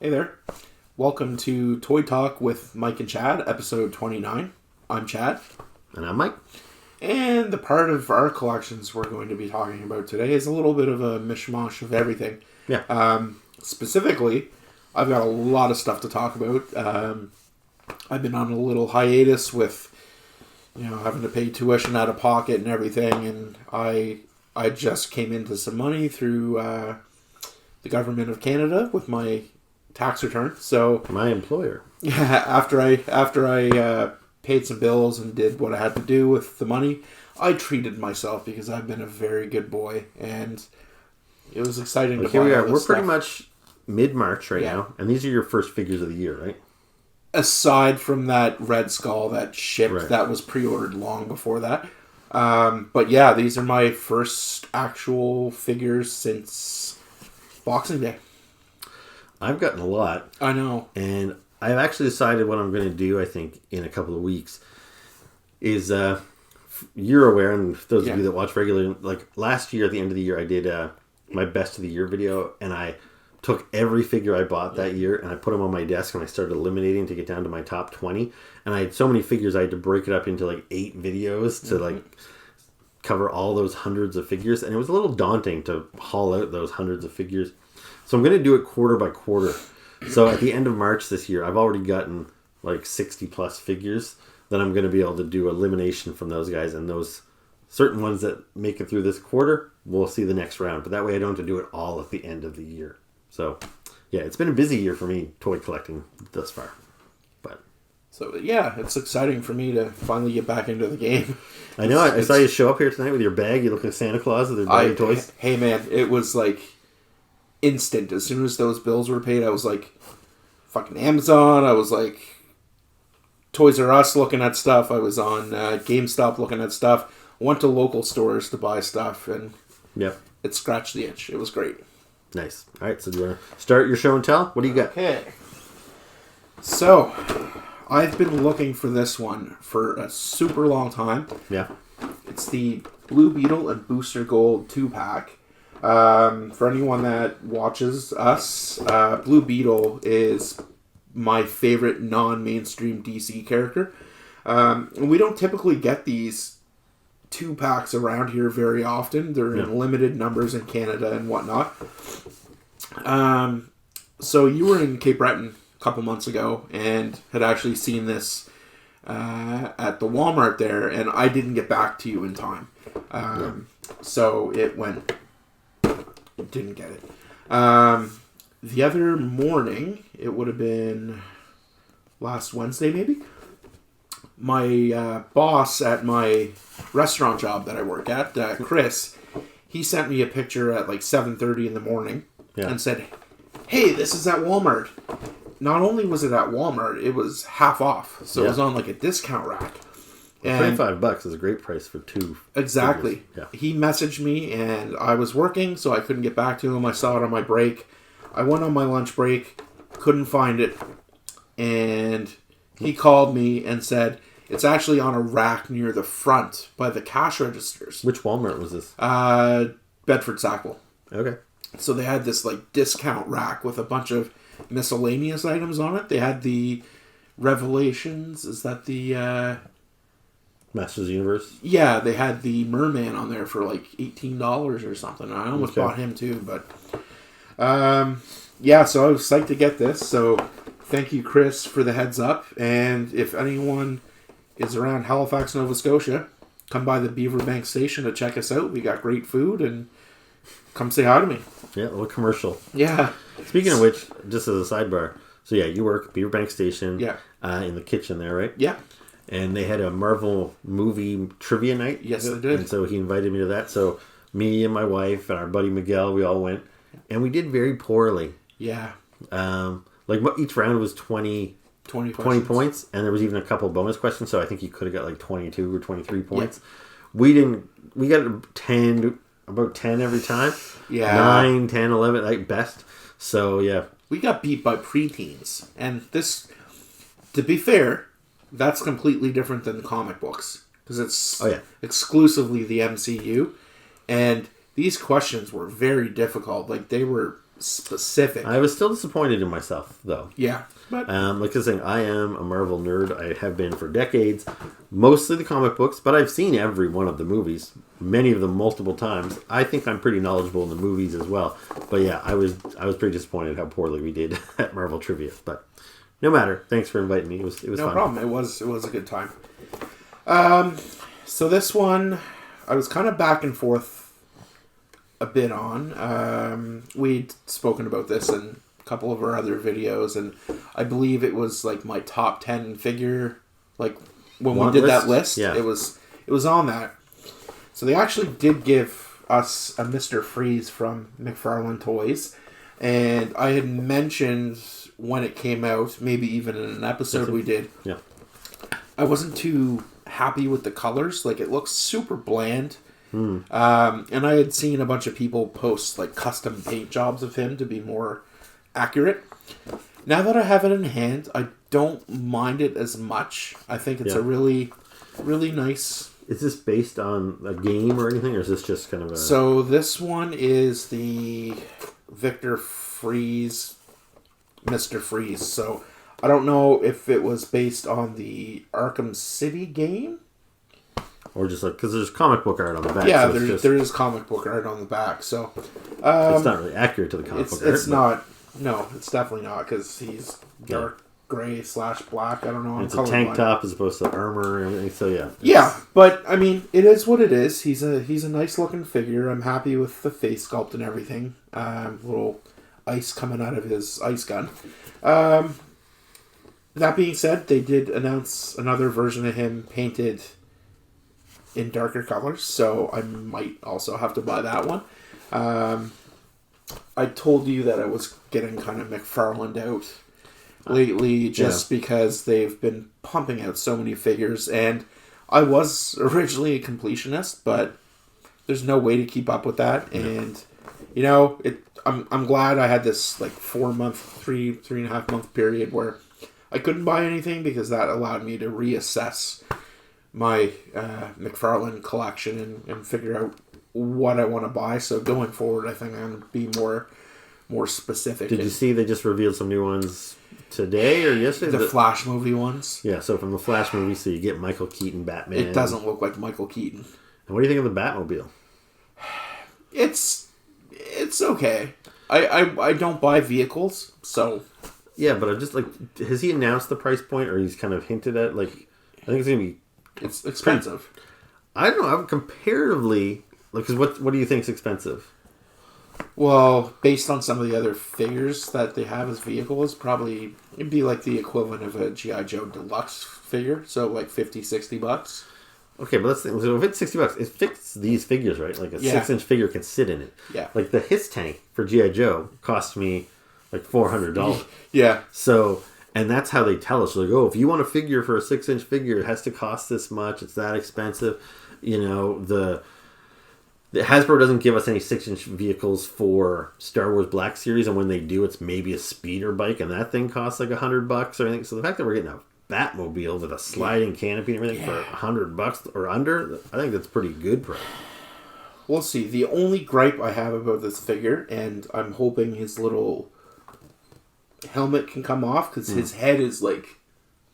Hey there. Welcome to Toy Talk with Mike and Chad, episode 29. I'm Chad. And I'm Mike. And the part of our collections we're going to be talking about today is a little bit of a mishmash of everything. Yeah. Specifically, I've got a lot of stuff to talk about. I've been on a little hiatus with, having to pay tuition out of pocket and everything, and I just came into some money through the government of Canada with my tax return. So my employer. after I paid some bills and did what I had to do with the money, I treated myself because I've been a very good boy, and it was exciting to Here we are. We're stuff. pretty much mid-March right now, and these are your first figures of the year, right? Aside from that Red Skull that shipped, Right. That was pre-ordered long before that. But yeah, these are my first actual figures since Boxing Day. I've gotten a lot. I know. And I've actually decided what I'm going to do, I think, in a couple of weeks. Is, you're aware, and those of you that watch regularly, like last year at the end of the year, I did my best of the year video, and I took every figure I bought that year, and I put them on my desk, and I started eliminating to get down to my top 20. And I had so many figures, I had to break it up into like 8 videos to cover all those hundreds of figures. And it was a little daunting to haul out those hundreds of figures. So I'm going to do it quarter by quarter. So at the end of March this year, I've already gotten like 60 plus figures that I'm going to be able to do elimination from those guys. And those certain ones that make it through this quarter, we'll see the next round. But that way I don't have to do it all at the end of the year. So yeah, it's been a busy year for me toy collecting thus far. So yeah, it's exciting for me to finally get back into the game. I know. I saw you show up here tonight with your bag. You look like Santa Claus with your bag of toys. Hey man, it was like instant. As soon as those bills were paid, I was like, fucking Amazon. I was like, Toys R Us looking at stuff. I was on GameStop looking at stuff. Went to local stores to buy stuff, and it scratched the itch. It was great. Nice. All right, so do you want to start your show and tell? What do you got? Okay. So, I've been looking for this one for a super long time. Yeah. It's the Blue Beetle and Booster Gold 2-pack. For anyone that watches us, Blue Beetle is my favorite non-mainstream DC character. And we don't typically get these 2-packs around here very often. They're in limited numbers in Canada and whatnot. So you were in Cape Breton couple months ago and had actually seen this at the Walmart there, and I didn't get back to you in time. So it didn't get it. The other morning, it would have been last Wednesday maybe, my boss at my restaurant job that I work at, Chris, he sent me a picture at like 7:30 in the morning and said, "Hey, this is at Walmart." Not only was it at Walmart, it was half off. So it was on like a discount rack. And $25 is a great price for 2. Exactly. Yeah. He messaged me and I was working, so I couldn't get back to him. I saw it on my break. I went on my lunch break, couldn't find it. And he called me and said, it's actually on a rack near the front by the cash registers. Which Walmart was this? Bedford Sackville. Okay. So they had this like discount rack with a bunch of miscellaneous items on it. They had the Revelations. Is that the Masters of the Universe? Yeah, they had the Merman on there for like $18 or something. I almost bought him too, but so I was psyched to get this. So thank you, Chris, for the heads up. And if anyone is around Halifax, Nova Scotia, come by the Beaverbank station to check us out. We got great food, and come say hi to me. Yeah, a little commercial. Yeah. Speaking of which, just as a sidebar, so yeah, you work Beaverbank Station in the kitchen there, right? Yeah. And they had a Marvel movie trivia night. Yes, they did. And so he invited me to that. So me and my wife and our buddy Miguel, we all went. And we did very poorly. Yeah. Each round was 20 points. And there was even a couple bonus questions. So I think you could have got like 22 or 23 points. Yeah. We got 10... About 10 every time. Yeah. 9, 10, 11 like best. So, yeah. We got beat by preteens. And this, to be fair, that's completely different than comic books. Because it's exclusively the MCU. And these questions were very difficult. Like, they were specific. I was still disappointed in myself, though. Yeah. But like I was saying, I am a Marvel nerd. I have been for decades. Mostly the comic books, but I've seen every one of the movies. Many of them multiple times. I think I'm pretty knowledgeable in the movies as well. But yeah, I was pretty disappointed how poorly we did at Marvel Trivia. But no matter. Thanks for inviting me. It was no fun. problem. It was a good time. So this one, I was kind of back and forth a bit on. We'd spoken about this in a couple of our other videos, and I believe it was like my top 10 figure, like when we did that list. Yeah. It was on that. So they actually did give us a Mr. Freeze from McFarlane Toys, and I had mentioned when it came out, maybe even in an episode we did. Yeah. I wasn't too happy with the colors. Like, it looks super bland. And I had seen a bunch of people post like custom paint jobs of him to be more accurate. Now that I have it in hand, I don't mind it as much. I think it's a really, really nice. Is this based on a game or anything, or is this just kind of a... So this one is the Victor Freeze, Mr. Freeze. So I don't know if it was based on the Arkham City game. Or just like, because there's comic book art on the back. Yeah, so there is comic book art on the back. So it's not really accurate to the comic book art. It's not. No, it's definitely not, because he's dark gray / black. I don't know. It's a tank top as opposed to armor and everything. So yeah. Yeah, but I mean, it is what it is. He's a nice looking figure. I'm happy with the face sculpt and everything. Little ice coming out of his ice gun. That being said, they did announce another version of him painted in darker colors, so I might also have to buy that one. I told you that I was getting kind of McFarlaned out lately just because they've been pumping out so many figures, and I was originally a completionist, but there's no way to keep up with that, and you know, I'm glad I had this like 3.5 month period where I couldn't buy anything, because that allowed me to reassess my McFarlane collection and figure out what I want to buy. So going forward, I think I'm going to be more specific. Did you see they just revealed some new ones today or yesterday? The Flash movie ones? Yeah, so from the Flash movie, so you get Michael Keaton Batman. It doesn't look like Michael Keaton. And what do you think of the Batmobile? It's okay. I don't buy vehicles, so... Yeah, but I'm just like, has he announced the price point, or he's kind of hinted at, like, I think it's going to be... It's expensive. I don't know. Comparatively, because what do you think is expensive? Well, based on some of the other figures that they have as vehicles, probably it'd be like the equivalent of a G.I. Joe Deluxe figure, so like $50-$60. Okay, but let's think. So if it's $60, it fits these figures, right? Like a 6-inch figure can sit in it. Yeah. Like the Hiss tank for G.I. Joe cost me like $400. Yeah. So. And that's how they tell us. Like, oh, if you want a figure for a 6-inch figure, it has to cost this much. It's that expensive. You know, the Hasbro doesn't give us any 6-inch vehicles for Star Wars Black Series, and when they do, it's maybe a speeder bike, and that thing costs like $100 or anything. So the fact that we're getting a Batmobile with a sliding canopy and everything for $100 or under, I think that's pretty good price. We'll see. The only gripe I have about this figure, and I'm hoping his little helmet can come off, because his head is like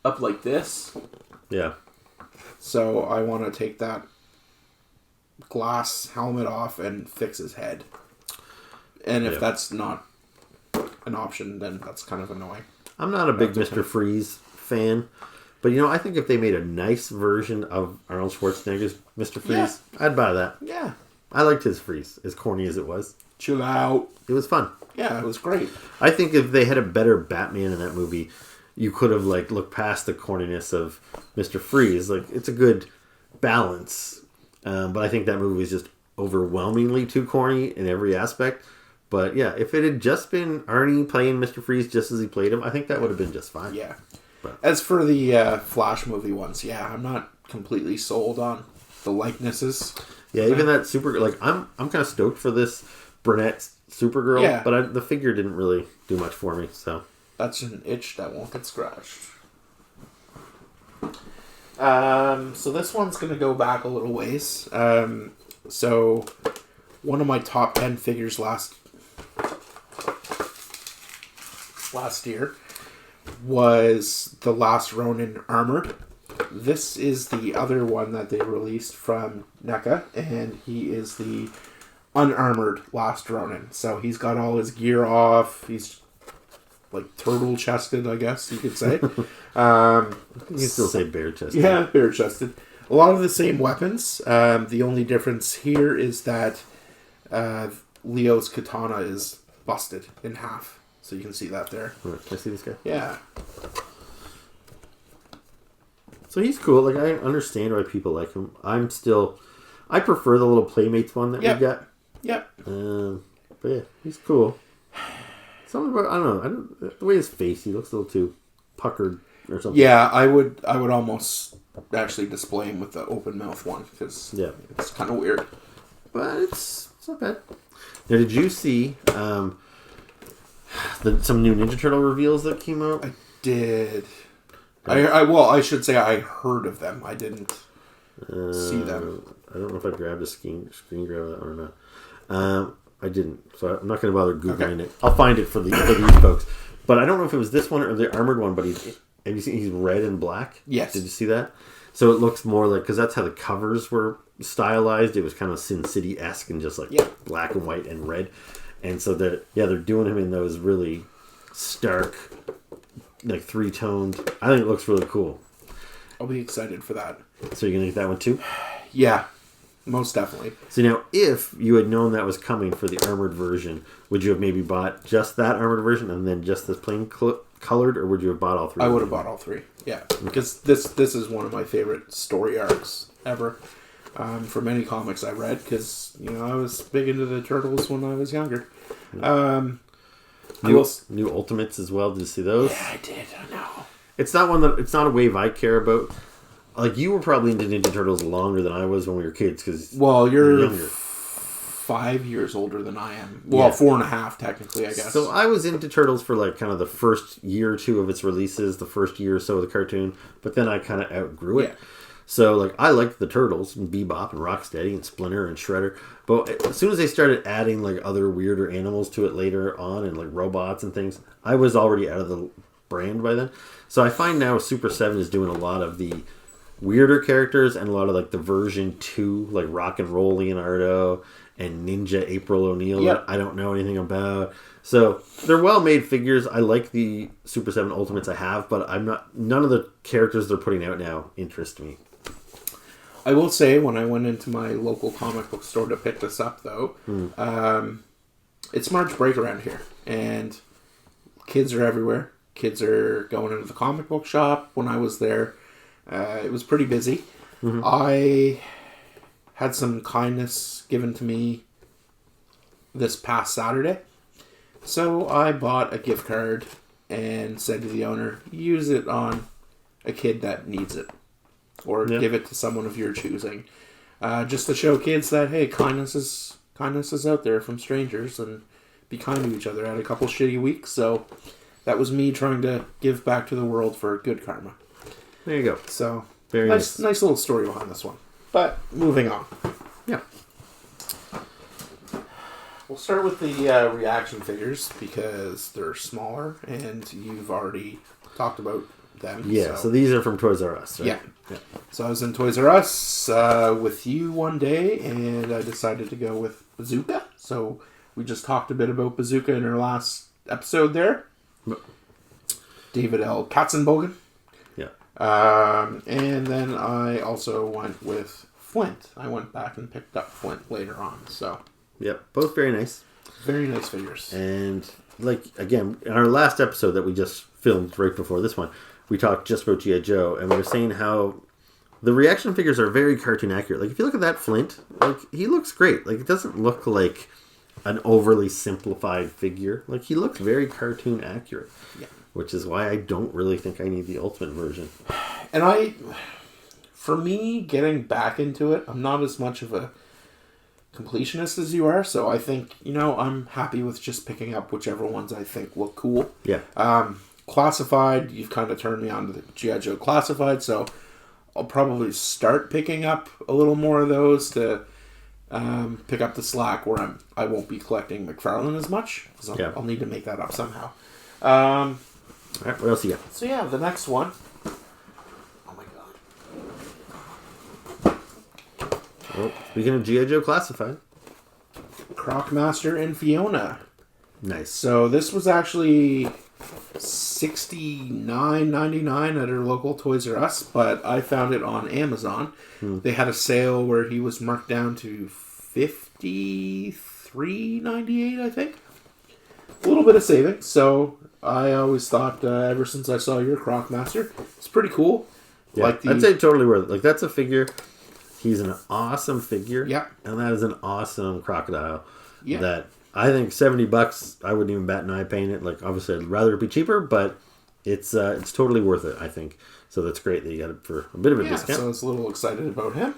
up like this. Yeah. So I want to take that glass helmet off and fix his head. And if that's not an option, then that's kind of annoying. I'm not a big Mr. Freeze fan, but you know, I think if they made a nice version of Arnold Schwarzenegger's Mr. Freeze, I'd buy that. Yeah. I liked his Freeze, as corny as it was. Chill out. It was fun. Yeah, it was great. I think if they had a better Batman in that movie, you could have like looked past the corniness of Mr. Freeze. Like, it's a good balance, but I think that movie is just overwhelmingly too corny in every aspect. But yeah, if it had just been Arnie playing Mr. Freeze just as he played him, I think that would have been just fine. Yeah. But as for the Flash movie ones, I'm not completely sold on the likenesses. Yeah, even that super, like, I'm kind of stoked for this brunette Supergirl, but the figure didn't really do much for me. So that's an itch that won't get scratched. So this one's going to go back a little ways. So one of my top 10 figures last year was the Last Ronin Armored. This is the other one that they released from NECA, and he is the unarmored Last Ronin. So he's got all his gear off. He's like turtle chested, I guess you could say. You can still say bare chested. Yeah, bare chested. A lot of the same weapons. The only difference here is that Leo's katana is busted in half. So you can see that there. Can I see this guy? Yeah. So he's cool. Like, I understand why people like him. I prefer the little Playmates one that we got. Yep. But yeah, he's cool. Something about, I don't know, the way his face, he looks a little too puckered or something. Yeah, I would almost actually display him with the open mouth one, because it's kind of weird. But it's not bad. Now, did you see some new Ninja Turtle reveals that came out? I did. I should say I heard of them. I didn't see them. I don't know if I grabbed a screen grab of that or not. I didn't, so I'm not going to bother Googling it. I'll find it for these folks. But I don't know if it was this one or the armored one, but have you seen he's red and black? Yes. Did you see that? So it looks more like, because that's how the covers were stylized. It was kind of Sin City-esque and just like black and white and red. And so they're doing him in those really stark, like three-toned. I think it looks really cool. I'll be excited for that. So you're going to get that one too? Yeah, most definitely. So now, if you had known that was coming for the armored version, would you have maybe bought just that armored version and then just this plain colored, or would you have bought all three? I would have bought all three, yeah. Because this is one of my favorite story arcs ever. From any comics I read, because, I was big into the Turtles when I was younger. New Ultimates as well. Did you see those? Yeah, I did. I know. It's not a wave I care about. Like, you were probably into Ninja Turtles longer than I was when we were kids. You're younger. 5 years older than I am. Well, 4.5 technically, I guess. So I was into Turtles for like kind of the first year or two of its releases, the first year or so of the cartoon, but then I kind of outgrew it. Yeah. So, like, I liked the Turtles, and Bebop, and Rocksteady, and Splinter, and Shredder. But as soon as they started adding, like, other weirder animals to it later on, and, like, robots and things, I was already out of the brand by then. So I find now Super 7 is doing a lot of the weirder characters, and a lot of, like, the version 2, like, Rock and Roll Leonardo, and Ninja April O'Neil that I don't know anything about. So they're well-made figures. I like the Super 7 Ultimates I have, but none of the characters they're putting out now interest me. I will say, when I went into my local comic book store to pick this up, though, it's March break around here, and kids are everywhere. Kids are going into the comic book shop. When I was there, it was pretty busy. Mm-hmm. I had some kindness given to me this past Saturday, so I bought a gift card and said to the owner, use it on a kid that needs it. Or give it to someone of your choosing. Just to show kids that, hey, kindness is out there from strangers, and be kind to each other. I had a couple shitty weeks, so that was me trying to give back to the world for good karma. There you go. So, very nice little story behind this one. But, moving on. Yeah. We'll start with the reaction figures, because they're smaller, and you've already talked about them. Yeah, so these are from Toys R Us, right? Yeah. So I was in Toys R Us with you one day, and I decided to go with Bazooka. So we just talked a bit about Bazooka in our last episode there. David L. Katzenbogen. Yeah. And then I also went with Flint. I went back and picked up Flint later on. So. Yep, both very nice. Very nice figures. And, like, again, in our last episode that we just filmed right before this one, we talked just about G.I. Joe, and we were saying how the reaction figures are very cartoon accurate. Like, if you look at that Flint, like, he looks great. Like, it doesn't look like an overly simplified figure. Like, he looks very cartoon accurate. Yeah. Which is why I don't really think I need the Ultimate version. And for me, getting back into it, I'm not as much of a completionist as you are, so I think, I'm happy with just picking up whichever ones I think look cool. Yeah. Classified, you've kind of turned me on to the G.I. Joe Classified, so I'll probably start picking up a little more of those to pick up the slack where I won't be collecting McFarlane as much. So I'll need to make that up somehow. All right, what else you got? So yeah, the next one. Oh my god. Well, speaking of G.I. Joe Classified. Croc Master and Fiona. Nice. So this was actually $69.99 at our local Toys R Us, but I found it on Amazon. They had a sale where he was marked down to $53.98, I think. A little bit of savings. So I always thought, ever since I saw your Croc Master, it's pretty cool. Yeah, I'd say totally worth it. Like, that's a figure. He's an awesome figure. Yeah. And that is an awesome crocodile. Yeah. That I think $70, I wouldn't even bat an eye paying it. Like, obviously, I'd rather it be cheaper, but it's totally worth it, I think. So that's great that you got it for a bit of a discount. So I was a little excited about him.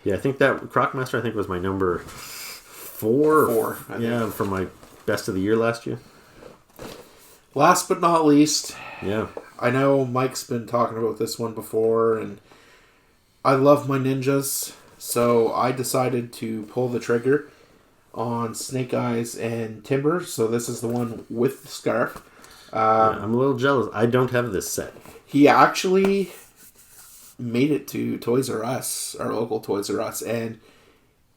Yeah, I think that Croc Master, was my number 4. I think. For my best of the year last year. Last but not least, yeah, I know Mike's been talking about this one before, and I love my ninjas, so I decided to pull the trigger on Snake Eyes and Timber. So this is the one with the scarf. I'm a little jealous. I don't have this set. He actually made it to Toys R Us, our local Toys R Us, and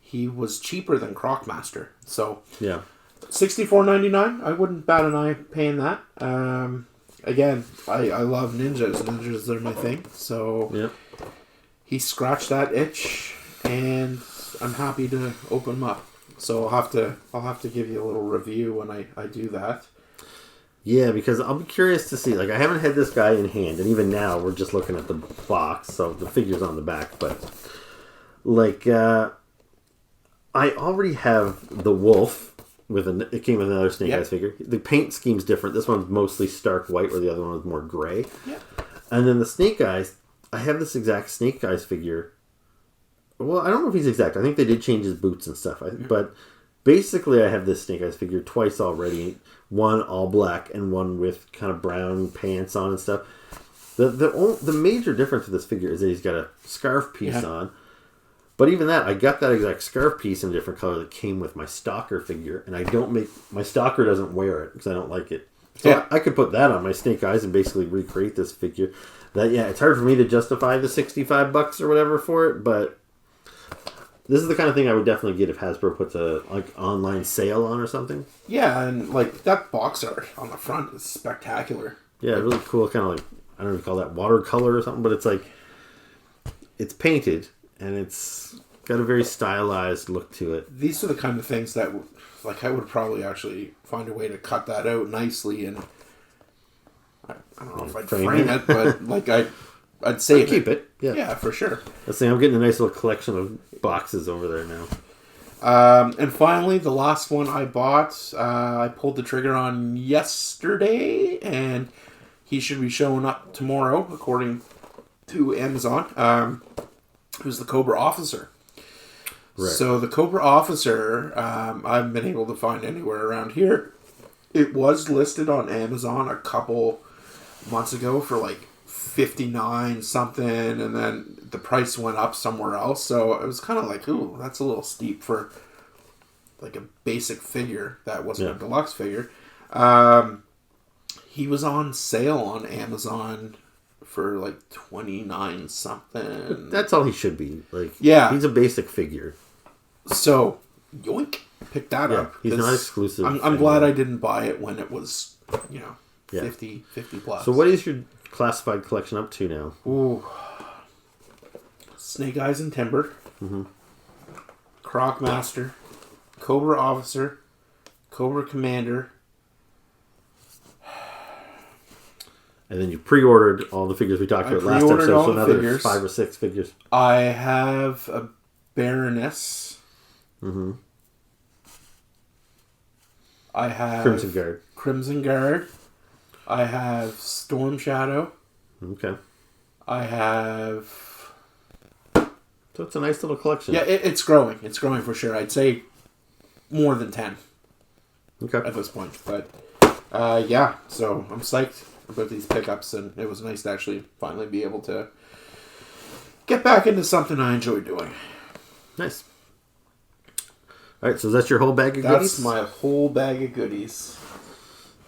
he was cheaper than Croc Master. So yeah, $64.99. I wouldn't bat an eye paying that. Again, I love ninjas. Ninjas are my thing. So yeah, he scratched that itch, and I'm happy to open him up. So I'll have to give you a little review when I do that. Yeah, because I'll be curious to see. Like, I haven't had this guy in hand, and even now we're just looking at the box, so the figure's on the back. But like, I already have the wolf it came with another Snake Eyes figure. The paint scheme's different. This one's mostly stark white, where the other one was more gray. Yeah. And then the Snake Eyes, I have this exact Snake Eyes figure. Well, I don't know if he's exact. I think they did change his boots and stuff. But basically, I have this Snake Eyes figure twice already. One all black and one with kind of brown pants on and stuff. The major difference with this figure is that he's got a scarf piece on. But even that, I got that exact scarf piece in a different color that came with my Stalker figure. And my Stalker doesn't wear it because I don't like it. So I could put that on my Snake Eyes and basically recreate this figure. It's hard for me to justify the $65 or whatever for it, but this is the kind of thing I would definitely get if Hasbro puts a online sale on or something. Yeah, and that box art on the front is spectacular. Yeah, really cool. Kind of I don't know if you call that watercolor or something, but it's painted and it's got a very stylized look to it. These are the kind of things that I would probably actually find a way to cut that out nicely, and I don't know if I'd frame it, but I'd save keep it. Yeah, for sure. Let's see, I'm getting a nice little collection of boxes over there now. And finally, the last one I bought, I pulled the trigger on yesterday, and he should be showing up tomorrow, according to Amazon. Who's the Cobra Officer. Right. So the Cobra Officer, I haven't been able to find anywhere around here. It was listed on Amazon a couple months ago for $59 something, and then the price went up somewhere else. So it was kind of ooh, that's a little steep for a basic figure that wasn't a deluxe figure. He was on sale on Amazon for $29 something. That's all he should be. He's a basic figure. So, yoink, pick that up. He's not exclusive. I'm glad I didn't buy it when it was, 50 plus. So what is your classified collection up to now? Ooh. Snake Eyes and Timber. Mm-hmm. Croc Master. Cobra Officer. Cobra Commander. And then you pre-ordered all the figures we talked about last episode, so another figures. 5 or 6 figures. I have a Baroness. Mm-hmm. I have Crimson Guard. I have Storm Shadow. Okay. I have... So it's a nice little collection. Yeah, it's growing. It's growing for sure. I'd say more than 10. Okay. At this point. But, so I'm psyched about these pickups, and it was nice to actually finally be able to get back into something I enjoy doing. Nice. All right, so that's your whole bag of goodies? That's my whole bag of goodies.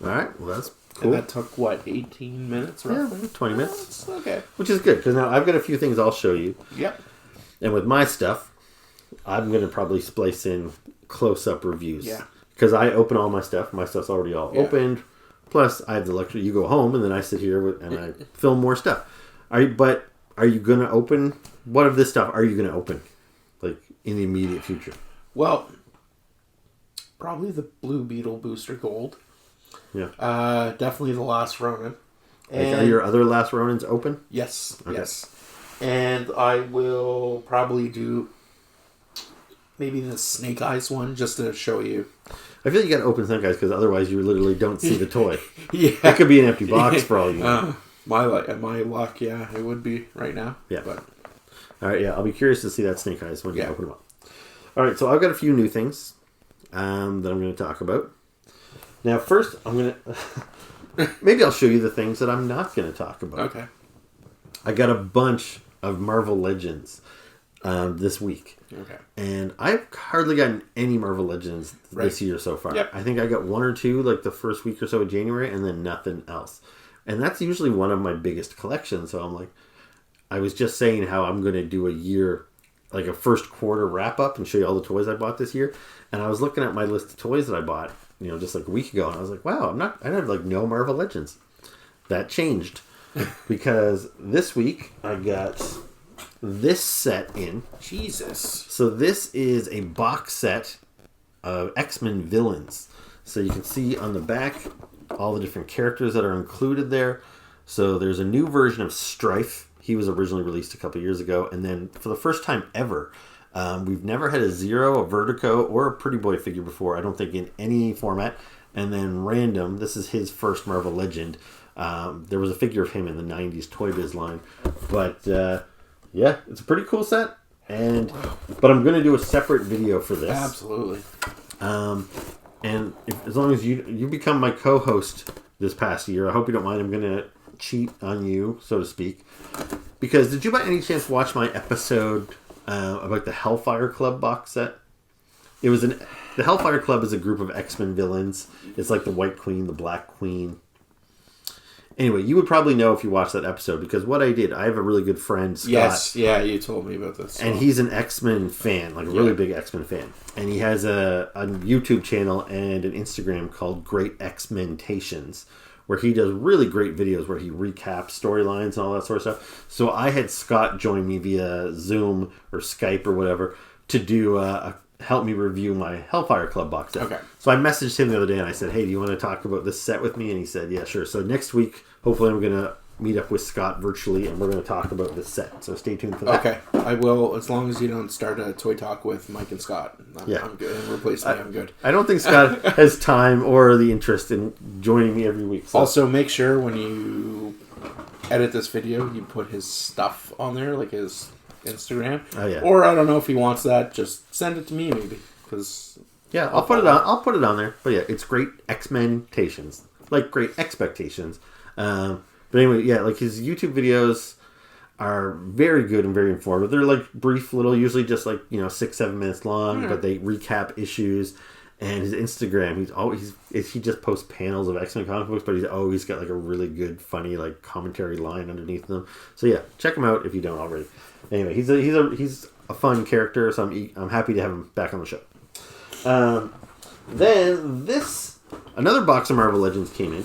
All right, well, that's cool. And that took, 18 minutes roughly? Yeah, 20 minutes. Okay. Which is good, because now I've got a few things I'll show you. Yep. And with my stuff, I'm going to probably splice in close-up reviews. Yeah. Because I open all my stuff. My stuff's already all opened. Plus, I have the luxury. You go home, and then I sit here and I film more stuff. Are you going to open? What of this stuff are you going to open? Like, in the immediate future? Well, probably the Blue Beetle Booster Gold. Yeah. Definitely the Last Ronin. Are your other Last Ronins open? Yes. Okay. Yes. And I will probably do maybe the Snake Eyes one just to show you. I feel you got to open Snake Eyes because otherwise you literally don't see the toy. Yeah. It could be an empty box for all you know. My luck, yeah, it would be right now. Yeah. But all right, yeah, I'll be curious to see that Snake Eyes when you open them up. All right, so I've got a few new things that I'm going to talk about. Now, first, I'm going to... maybe I'll show you the things that I'm not going to talk about. Okay. I got a bunch of Marvel Legends this week. Okay. And I've hardly gotten any Marvel Legends this year so far. Yep. I think I got one or two like the first week or so of January and then nothing else. And that's usually one of my biggest collections. So I'm like, I was just saying how I'm going to do a year, like a first quarter wrap up and show you all the toys I bought this year. And I was looking at my list of toys that I bought, just like a week ago. And I was like, wow, I have like no Marvel Legends. That changed because this week I got this set in. Jesus. So this is a box set of XMen Villains. So you can see on the back all the different characters that are included there. So there's a new version of Strife. He was originally released a couple years ago. And then for the first time ever, we've never had a Zero, a Vertigo, or a Pretty Boy figure before. I don't think in any format. And then Random, this is his first Marvel Legend. There was a figure of him in the 90s Toy Biz line. But yeah, it's a pretty cool set. But I'm going to do a separate video for this. Absolutely. And as long as you become my co-host this past year, I hope you don't mind. I'm going to cheat on you, so to speak. Because did you by any chance watch my episode about the Hellfire Club box set? It was the Hellfire Club is a group of X-Men villains. It's like the White Queen, the Black Queen. Anyway, you would probably know if you watched that episode because what I did, I have a really good friend, Scott. Yes, yeah, you told me about this. And he's an X-Men fan, like a really big X-Men fan. And he has a YouTube channel and an Instagram called Great X-Mentations, where he does really great videos where he recaps storylines and all that sort of stuff. So I had Scott join me via Zoom or Skype or whatever to do help me review my Hellfire Club box set. Okay. So I messaged him the other day and I said, hey, do you want to talk about this set with me? And he said, yeah, sure. So next week, hopefully I'm going to meet up with Scott virtually and we're going to talk about this set. So stay tuned for that. Okay. I will, as long as you don't start a toy talk with Mike and Scott. I'm good. And replace me, I'm good. I don't think Scott has time or the interest in joining me every week. So. Also, make sure when you edit this video, you put his stuff on there, like his Instagram. Oh yeah. Or I don't know if he wants that. Just send it to me, maybe. Because I'll put it on. I'll put it on there. But yeah, it's Great X-Mentations, like Great Expectations. But anyway, yeah, like his YouTube videos are very good and very informative. They're like brief, little, usually just like 6-7 minutes long, but they recap issues. And his Instagram, he just posts panels of X-Men comic books, but he's always got like a really good, funny like commentary line underneath them. So yeah, check him out if you don't already. Anyway, he's a fun character, so I'm happy to have him back on the show. Then another box of Marvel Legends came in.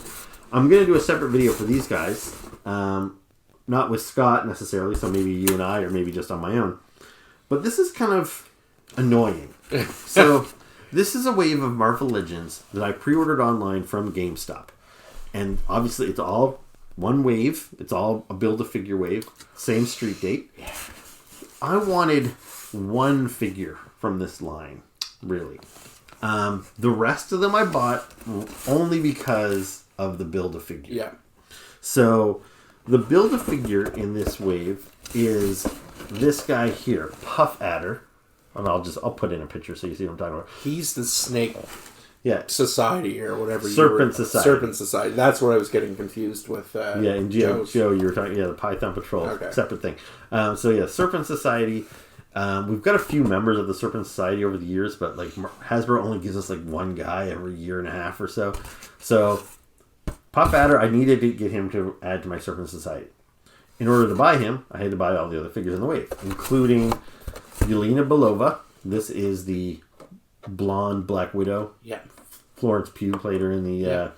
I'm gonna do a separate video for these guys, not with Scott necessarily, so maybe you and I, or maybe just on my own. But this is kind of annoying. So. This is a wave of Marvel Legends that I pre-ordered online from GameStop. And obviously it's all one wave. It's all a Build-A-Figure wave. Same street date. I wanted one figure from this line, really. The rest of them I bought only because of the Build-A-Figure. Yeah. So the Build-A-Figure in this wave is this guy here, Puff Adder. And I'll put in a picture so you see what I'm talking about. He's the Snake Society or whatever. Serpent Society. Serpent Society. That's what I was getting confused with. And Joe, you were talking, the Python Patrol, separate thing. Serpent Society. We've got a few members of the Serpent Society over the years, but like Hasbro only gives us like one guy every year and a half or so. So Puff Adder, I needed to get him to add to my Serpent Society. In order to buy him, I had to buy all the other figures in the wave, including Yelena Belova. This is the blonde Black Widow. Yeah. Florence Pugh played her in the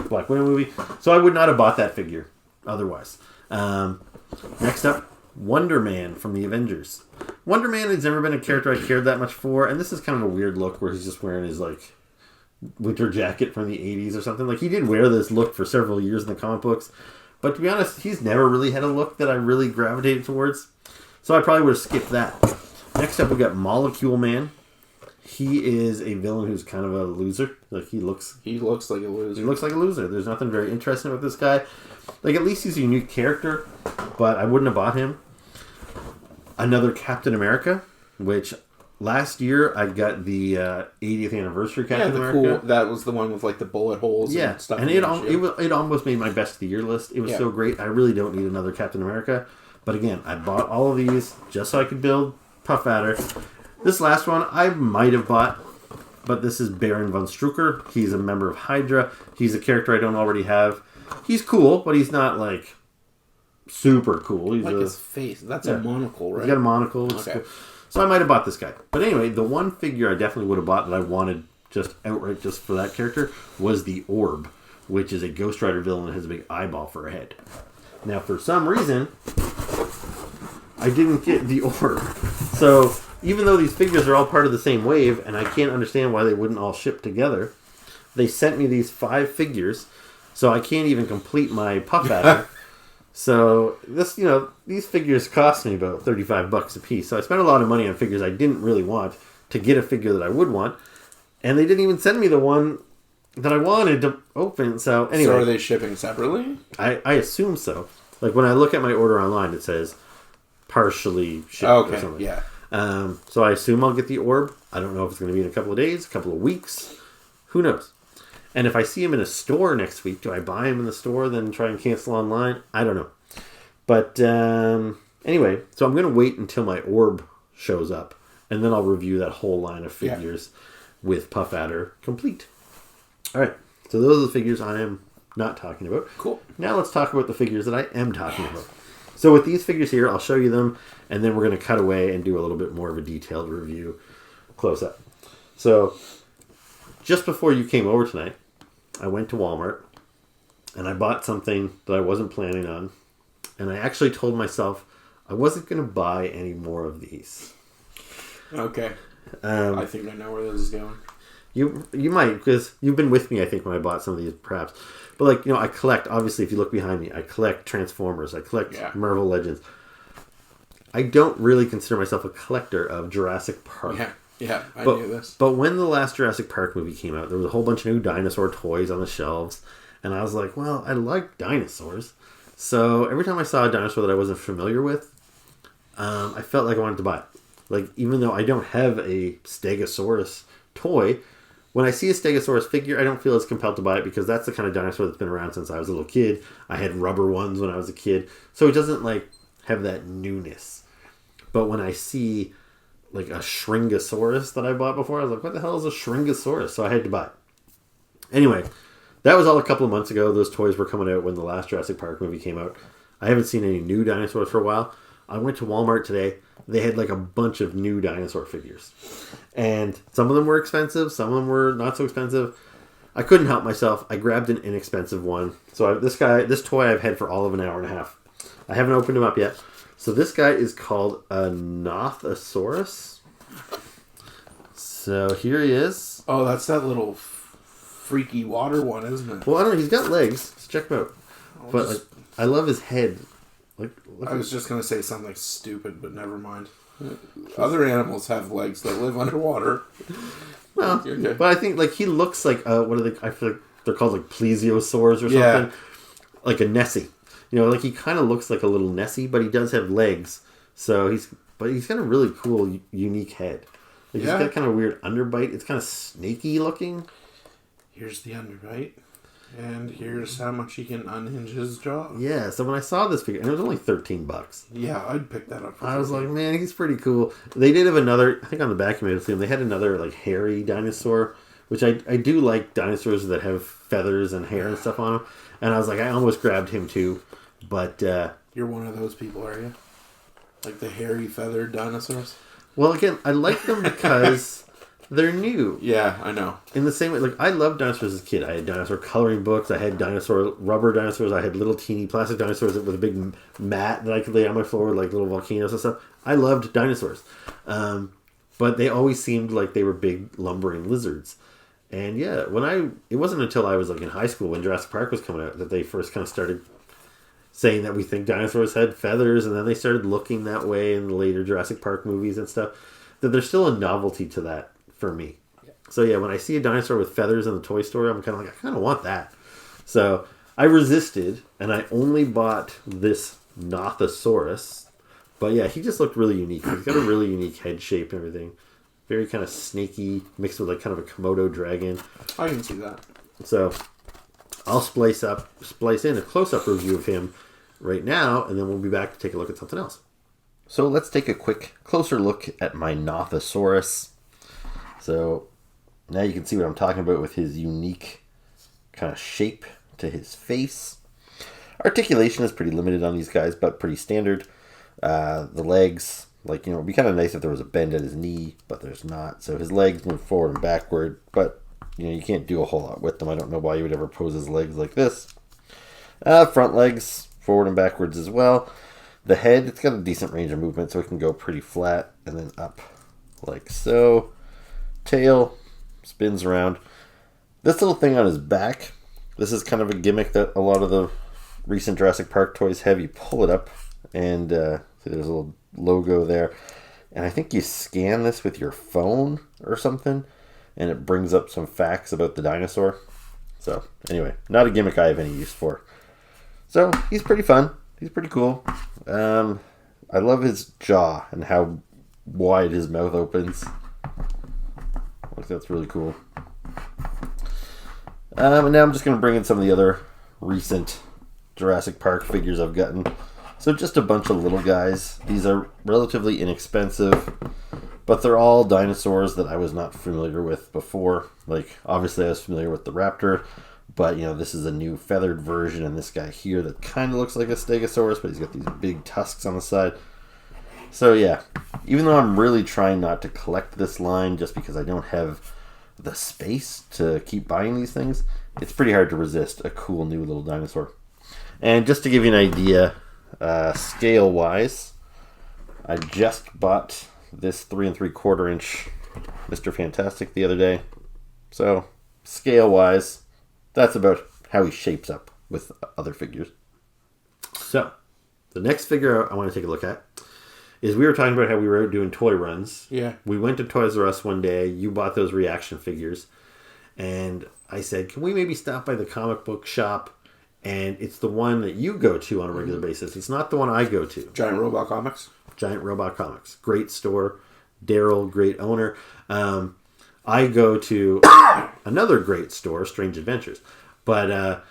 Black Widow movie. So I would not have bought that figure otherwise. Next up, Wonder Man from the Avengers. Wonder Man has never been a character I cared that much for, and this is kind of a weird look where he's just wearing his like winter jacket from the 80s or something. Like he did wear this look for several years in the comic books, but to be honest, he's never really had a look that I really gravitated towards. So I probably would have skipped that. Next up, we got Molecule Man. He is a villain who's kind of a loser. Like he looks like a loser. He looks like a loser. There's nothing very interesting with this guy. Like at least he's a unique character, but I wouldn't have bought him. Another Captain America, which last year I got the 80th anniversary Captain America. Cool. That was the one with like the bullet holes. Yeah, and stuff. And it almost made my best of the year list. It was so great. I really don't need another Captain America. But again, I bought all of these just so I could build Puff Adder. This last one I might have bought, but this is Baron von Strucker. He's a member of Hydra. He's a character I don't already have. He's cool, but he's not like super cool. He's his face. That's a monocle, right? He's got a monocle. Okay. Cool. So I might have bought this guy. But anyway, the one figure I definitely would have bought that I wanted just outright just for that character was the Orb, which is a Ghost Rider villain that has a big eyeball for a head. Now, for some reason, I didn't get the Orb. So even though these figures are all part of the same wave, and I can't understand why they wouldn't all ship together, they sent me these 5 figures, so I can't even complete my Puff Adder. So this, these figures cost me about $35 a piece. So I spent a lot of money on figures I didn't really want to get a figure that I would want, and they didn't even send me the one that I wanted to open. So anyway, so are they shipping separately? I assume so. Like when I look at my order online, it says partially shipped or something. Yeah. So I assume I'll get the Orb. I don't know if it's going to be in a couple of days, a couple of weeks. Who knows? And if I see him in a store next week, do I buy him in the store, then try and cancel online? I don't know. But anyway, so I'm going to wait until my Orb shows up, and then I'll review that whole line of figures with Puff Adder complete. All right, so those are the figures I am not talking about. Cool. Now let's talk about the figures that I am talking about. So with these figures here, I'll show you them, and then we're going to cut away and do a little bit more of a detailed review close up. So just before you came over tonight, I went to Walmart, and I bought something that I wasn't planning on, and I actually told myself I wasn't going to buy any more of these. Okay. I think I know where this is going. You might, because you've been with me, I think, when I bought some of these, perhaps. But, I collect, obviously, if you look behind me, I collect Transformers, I collect Marvel Legends. I don't really consider myself a collector of Jurassic Park. Yeah, I knew this. But when the last Jurassic Park movie came out, there was a whole bunch of new dinosaur toys on the shelves. And I was like, well, I like dinosaurs. So every time I saw a dinosaur that I wasn't familiar with, I felt like I wanted to buy it. Like, even though I don't have a Stegosaurus toy, when I see a Stegosaurus figure, I don't feel as compelled to buy it because that's the kind of dinosaur that's been around since I was a little kid. I had rubber ones when I was a kid. So it doesn't, have that newness. But when I see a Shringosaurus that I bought before, I was like, what the hell is a Shringosaurus? So I had to buy it. Anyway, that was all a couple of months ago. Those toys were coming out when the last Jurassic Park movie came out. I haven't seen any new dinosaurs for a while. I went to Walmart today. They had a bunch of new dinosaur figures. And some of them were expensive. Some of them were not so expensive. I couldn't help myself. I grabbed an inexpensive one. So this toy I've had for all of an hour and a half. I haven't opened him up yet. So this guy is called a Nafasaurus. So here he is. Oh, that's that little freaky water one, isn't it? Well, I don't know. He's got legs. Let's check him out. But I love his head. I was just going to say something stupid, but never mind. Other animals have legs that live underwater. Well, okay. But I think he looks like what are they? I feel like they're called plesiosaurs or something. Yeah. Like a Nessie. He kind of looks like a little Nessie, but he does have legs. So he's got a really cool, unique head. He's got kind of a weird underbite. It's kind of snaky looking. Here's the underbite. And here's how much he can unhinge his jaw. Yeah, so when I saw this figure, and it was only $13. Yeah, I'd pick that up. I was like, man, he's pretty cool. They did have another, I think on the back you may have seen, they had another like hairy dinosaur, which I do like dinosaurs that have feathers and hair and stuff on them. And I was like, I almost grabbed him too, but... You're one of those people, are you? Like the hairy feathered dinosaurs? Well, again, I like them because they're new. Yeah, I know. In the same way, like, I loved dinosaurs as a kid. I had dinosaur coloring books. I had rubber dinosaurs. I had little teeny plastic dinosaurs with a big mat that I could lay on my floor, like little volcanoes and stuff. I loved dinosaurs. But they always seemed like they were big, lumbering lizards. And yeah, it wasn't until I was like in high school when Jurassic Park was coming out that they first kind of started saying that we think dinosaurs had feathers, and then they started looking that way in the later Jurassic Park movies and stuff. That there's still a novelty to that for me. Yeah. So yeah, when I see a dinosaur with feathers in the toy store, I'm kind of like, I kind of want that. So I resisted, and I only bought this Nafasaurus. But yeah, he just looked really unique. He's got a really unique head shape and everything. Very kind of snaky, mixed with like kind of a Komodo dragon. I can see that. So I'll splice in a close-up review of him right now, and then we'll be back to take a look at something else. So let's take a quick, closer look at my Nafasaurus. So now you can see what I'm talking about with his unique kind of shape to his face. Articulation is pretty limited on these guys, but pretty standard. The legs, like, it'd be kind of nice if there was a bend at his knee, but there's not. So his legs move forward and backward, but you can't do a whole lot with them. I don't know why you would ever pose his legs like this. Front legs, forward and backwards as well. The head, it's got a decent range of movement, so it can go pretty flat and then up like so. Tail spins around. This little thing on his back, this is kind of a gimmick that a lot of the recent Jurassic Park toys have. You pull it up, and there's a little logo there. And I think you scan this with your phone or something, and it brings up some facts about the dinosaur. So, anyway, not a gimmick I have any use for. So, he's pretty fun. He's pretty cool. I love his jaw and how wide his mouth opens. I think that's really cool. And now I'm just going to bring in some of the other recent Jurassic Park figures I've gotten. So just a bunch of little guys. These are relatively inexpensive, but they're all dinosaurs that I was not familiar with before. Like, obviously I was familiar with the raptor, but, this is a new feathered version, and this guy here that kind of looks like a stegosaurus, but he's got these big tusks on the side. So yeah, even though I'm really trying not to collect this line just because I don't have the space to keep buying these things, it's pretty hard to resist a cool new little dinosaur. And just to give you an idea, scale-wise, I just bought this 3 3/4 inch Mr. Fantastic the other day. So, scale-wise, that's about how he shapes up with other figures. So, the next figure I want to take a look at is we were talking about how we were out doing toy runs. Yeah. We went to Toys R Us one day. You bought those reaction figures. And I said, can we maybe stop by the comic book shop? And it's the one that you go to on a regular basis. It's not the one I go to. Giant Robot Comics. Giant Robot Comics. Great store. Daryl, great owner. I go to another great store, Strange Adventures. But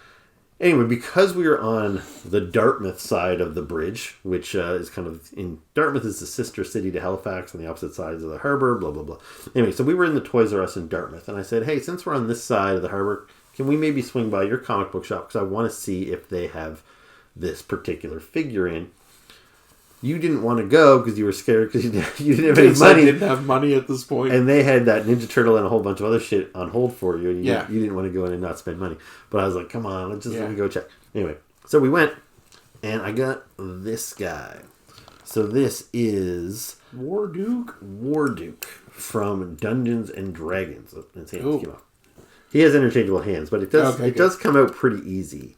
anyway, because we were on the Dartmouth side of the bridge, which is kind of in... Dartmouth is the sister city to Halifax on the opposite sides of the harbor, blah, blah, blah. Anyway, so we were in the Toys R Us in Dartmouth. And I said, hey, since we're on this side of the harbor, can we maybe swing by your comic book shop? Because I want to see if they have this particular figure in. You didn't want to go because you were scared because you didn't have any money. I didn't have money at this point. And they had that Ninja Turtle and a whole bunch of other shit on hold for you. And you Yeah. didn't want to go in and not spend money. But I was like, come on, let me go check. Anyway, so we went, and I got this guy. So this is... Warduke from Dungeons and Dragons. His hands came out. He has interchangeable hands, but it does come out pretty easy.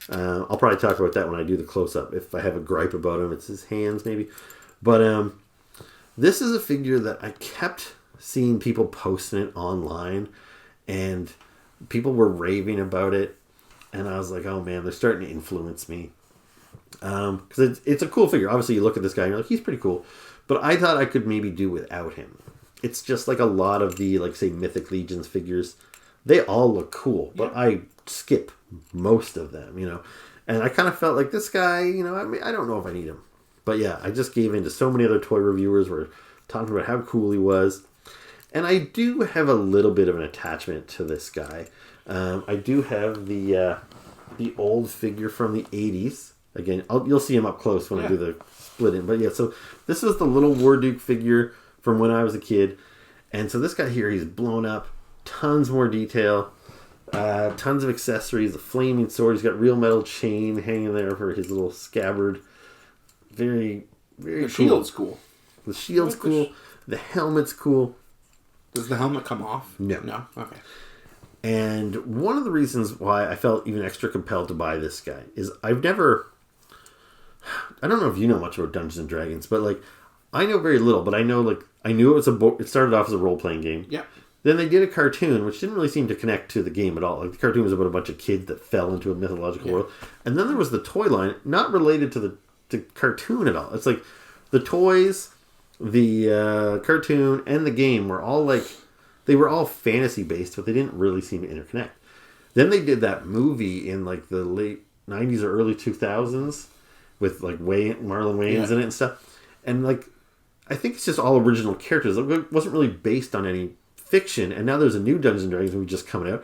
I'll probably talk about that when I do the close-up. If I have a gripe about him, it's his hands, maybe. But this is a figure that I kept seeing people posting it online, and people were raving about it, and I was like, oh man, they're starting to influence me. Because it's a cool figure. Obviously, you look at this guy, and you're like, he's pretty cool. But I thought I could maybe do without him. It's just like a lot of the, like, say, Mythic Legions figures. They all look cool, but I skip most of them, you know. And I kind of felt like this guy, you know, I mean, I don't know if I need him. But yeah, I just gave in to so many other toy reviewers who were talking about how cool he was. And I do have a little bit of an attachment to this guy. I do have the old figure from the 80s. Again, you'll see him up close when I do the split in. But yeah, so this was the little Warduke figure from when I was a kid. And so this guy here, he's blown up. Tons more detail. Tons of accessories. A flaming sword. He's got real metal chain hanging there for his little scabbard. Very, very cool. The shield's cool. The shield's cool. The helmet's cool. Does the helmet come off? No. No? Okay. And one of the reasons why I felt even extra compelled to buy this guy is I don't know if you know much about Dungeons and Dragons, but like I know very little, but I know I knew it started off as a role-playing game. Yeah. Then they did a cartoon, which didn't really seem to connect to the game at all. Like the cartoon was about a bunch of kids that fell into a mythological world. And then there was the toy line, not related to the cartoon at all. It's like the toys, the cartoon, and the game were all they were all fantasy-based, but they didn't really seem to interconnect. Then they did that movie in like the late 90s or early 2000s with like Marlon Wayans in it and stuff. And like, I think it's just all original characters. It wasn't really based on any fiction. And now there's a new Dungeons and Dragons movie just coming out.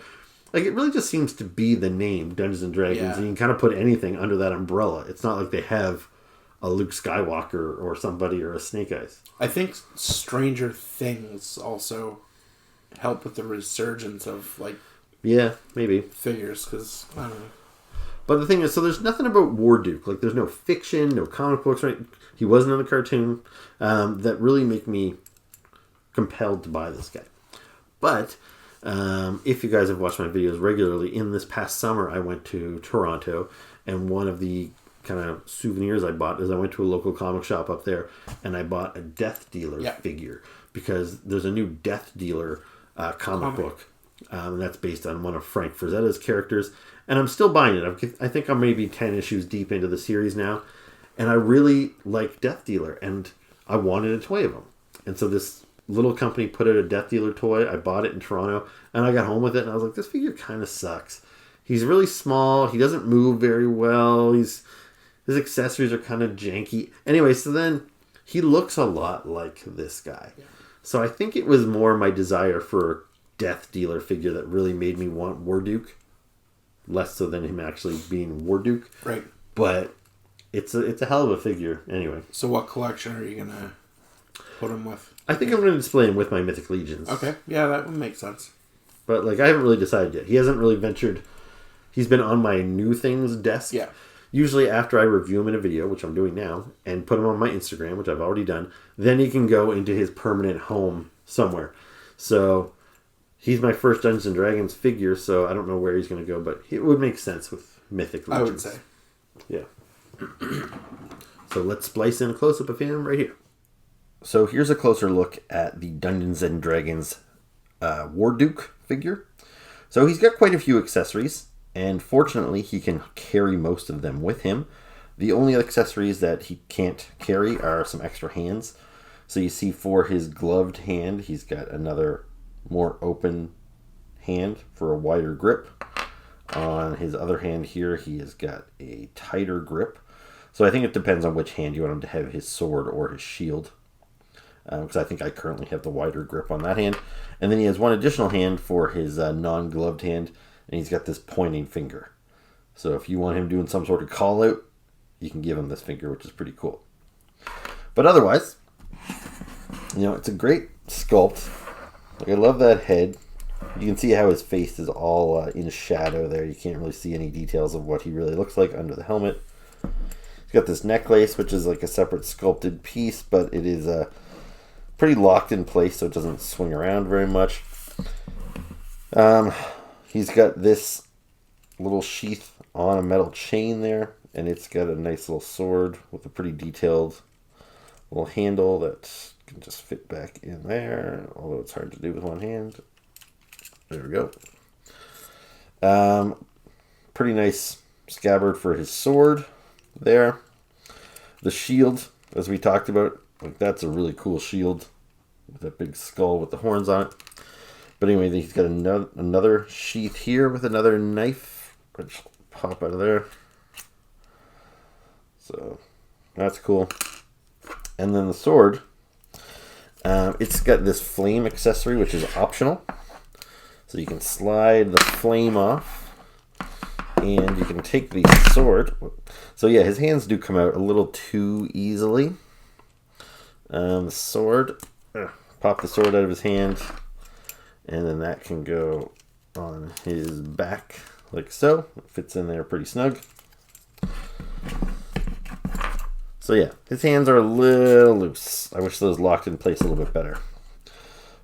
Like, it really just seems to be the name Dungeons and Dragons. And you can kind of put anything under that umbrella. It's not like they have a Luke Skywalker or somebody or a Snake Eyes. I think Stranger Things also help with the resurgence of maybe figures, because I don't know. But the thing is, so there's nothing about Warduke. Like, there's no fiction, no comic books, right? He wasn't in the cartoon that really make me compelled to buy this guy. But if you guys have watched my videos regularly, in this past summer I went to Toronto, and one of the kind of souvenirs I bought is I went to a local comic shop up there, and I bought a Death Dealer figure, because there's a new Death Dealer comic book. And that's based on one of Frank Frazetta's characters. And I'm still buying it. I think I'm maybe 10 issues deep into the series now. And I really like Death Dealer. And I wanted a toy of him. And so this little company put out a Death Dealer toy. I bought it in Toronto. And I got home with it. And I was like, this figure kind of sucks. He's really small. He doesn't move very well. His accessories are kind of janky. Anyway, so then he looks a lot like this guy. Yeah. So I think it was more my desire for Death Dealer figure that really made me want Warduke, less so than him actually being Warduke. Right. But it's a hell of a figure anyway. So what collection are you gonna put him with? I think I'm gonna display him with my Mythic Legions. Okay. Yeah, that would make sense. But I haven't really decided yet. He hasn't really ventured. He's been on my new things desk. Yeah. Usually after I review him in a video, which I'm doing now, and put him on my Instagram, which I've already done, then he can go into his permanent home somewhere. So he's my first Dungeons and Dragons figure, so I don't know where he's going to go, but it would make sense with Mythic Legions. I would say. Yeah. So let's splice in a close-up of him right here. So here's a closer look at the Dungeons and Dragons Warduke figure. So he's got quite a few accessories, and fortunately he can carry most of them with him. The only accessories that he can't carry are some extra hands. So you see for his gloved hand, he's got another more open hand for a wider grip. On his other hand here, he has got a tighter grip. So I think it depends on which hand you want him to have his sword or his shield. Because I think I currently have the wider grip on that hand. And then he has one additional hand for his non-gloved hand. And he's got this pointing finger. So if you want him doing some sort of call out, you can give him this finger, which is pretty cool. But otherwise, it's a great sculpt. I love that head. You can see how his face is all in shadow there. You can't really see any details of what he really looks like under the helmet. He's got this necklace, which is like a separate sculpted piece, but it is pretty locked in place, so it doesn't swing around very much. He's got this little sheath on a metal chain there, and it's got a nice little sword with a pretty detailed little handle that can just fit back in there, although it's hard to do with one hand. There we go. Pretty nice scabbard for his sword there. The shield, as we talked about, that's a really cool shield with that big skull with the horns on it. But anyway, he's got another sheath here with another knife, which will pop out of there. So that's cool. And then the sword, it's got this flame accessory, which is optional. So you can slide the flame off, and you can take the sword. So yeah, his hands do come out a little too easily. The sword, pop the sword out of his hand, and then that can go on his back like so. It fits in there pretty snug. So yeah, his hands are a little loose. I wish those locked in place a little bit better.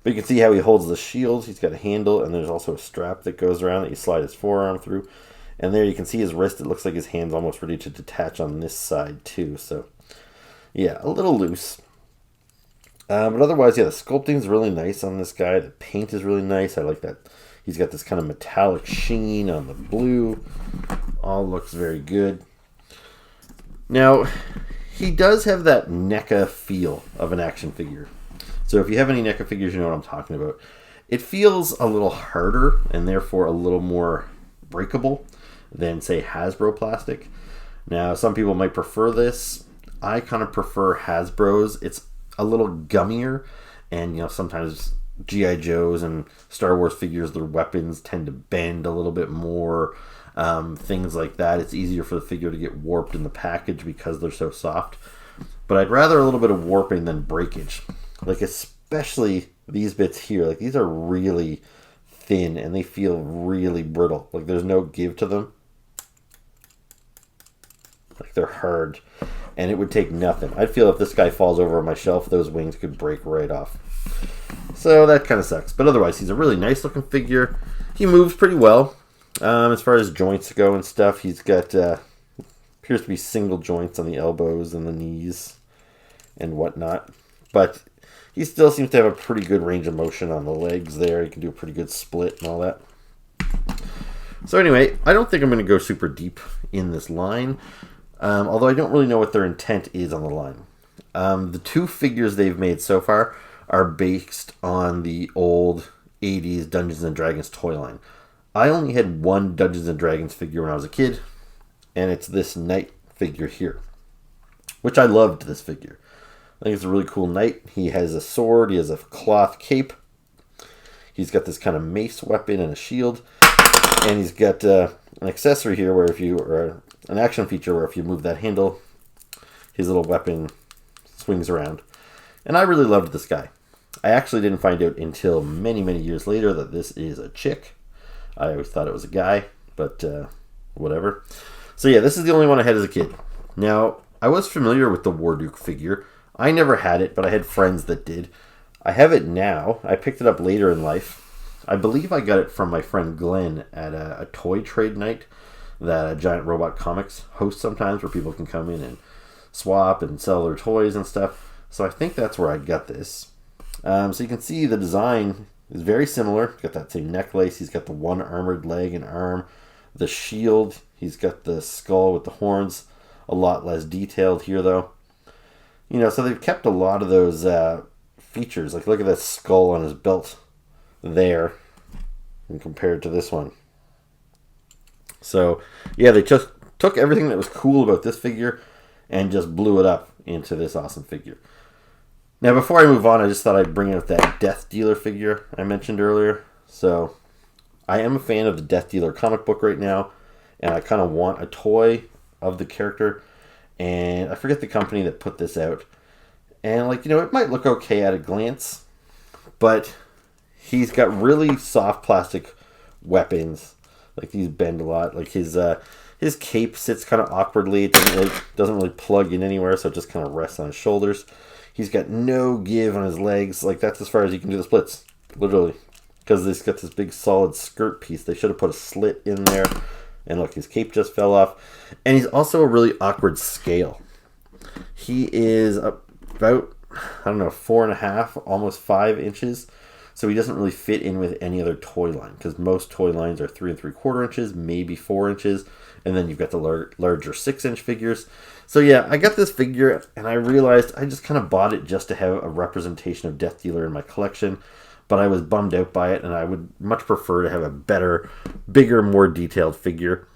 But you can see how he holds the shield. He's got a handle, and there's also a strap that goes around that you slide his forearm through. And there you can see his wrist. It looks like his hand's almost ready to detach on this side too. So yeah, a little loose. But otherwise, yeah, the sculpting is really nice on this guy. The paint is really nice. I like that. He's got this kind of metallic sheen on the blue. All looks very good. Now, he does have that NECA feel of an action figure. So if you have any NECA figures, you know what I'm talking about. It feels a little harder and therefore a little more breakable than, say, Hasbro plastic. Now, some people might prefer this. I kind of prefer Hasbro's. It's a little gummier, and you know, sometimes G.I. Joes and Star Wars figures, their weapons tend to bend a little bit more. Things like that. It's easier for the figure to get warped in the package because they're so soft. But I'd rather a little bit of warping than breakage. Like, especially these bits here. Like, these are really thin and they feel really brittle. Like, there's no give to them. Like, they're hard. And it would take nothing. I'd feel if this guy falls over on my shelf, those wings could break right off. So that kind of sucks. But otherwise, he's a really nice looking figure. He moves pretty well. As far as joints go and stuff, he's got, appears to be single joints on the elbows and the knees and whatnot. But he still seems to have a pretty good range of motion on the legs there. He can do a pretty good split and all that. So anyway, I don't think I'm going to go super deep in this line. Although I don't really know what their intent is on the line. The two figures they've made so far are based on the old 80s Dungeons & Dragons toy line. I only had one Dungeons & Dragons figure when I was a kid, and it's this knight figure here, which I loved this figure. I think it's a really cool knight. He has a sword, he has a cloth cape, he's got this kind of mace weapon and a shield, and he's got an accessory here where if you, or an action feature where if you move that handle, his little weapon swings around. And I really loved this guy. I actually didn't find out until many, many years later that this is a chick. I always thought it was a guy, but whatever. So yeah, this is the only one I had as a kid. Now, I was familiar with the Warduke figure. I never had it, but I had friends that did. I have it now. I picked it up later in life. I believe I got it from my friend Glenn at a toy trade night that Giant Robot Comics hosts sometimes, where people can come in and swap and sell their toys and stuff. So I think that's where I got this. So you can see the design is very similar. He's got that same necklace. He's got the one armored leg and arm. The shield. He's got the skull with the horns. A lot less detailed here, though. You know, so they've kept a lot of those features. Like, look at that skull on his belt there, and compared to this one. So, yeah, they just took everything that was cool about this figure and just blew it up into this awesome figure. Now, before I move on, I just thought I'd bring out that Death Dealer figure I mentioned earlier. So, I am a fan of the Death Dealer comic book right now, and I kind of want a toy of the character. And I forget the company that put this out. And, like, you know, it might look okay at a glance, but he's got really soft plastic weapons. Like, these bend a lot. Like, his cape sits kind of awkwardly. It doesn't really plug in anywhere, so it just kind of rests on his shoulders. He's got no give on his legs. Like, that's as far as he can do the splits. Literally. Because he's got this big solid skirt piece. They should have put a slit in there. And look, his cape just fell off. And he's also a really awkward scale. He is about, 4.5, almost 5 inches. So he doesn't really fit in with any other toy line. Because most toy lines are 3 3/4 inches, maybe 4 inches. And then you've got the larger 6-inch figures. So yeah, I got this figure and I realized I just kind of bought it just to have a representation of Death Dealer in my collection. but I was bummed out by it, and I would much prefer to have a better, bigger, more detailed figure.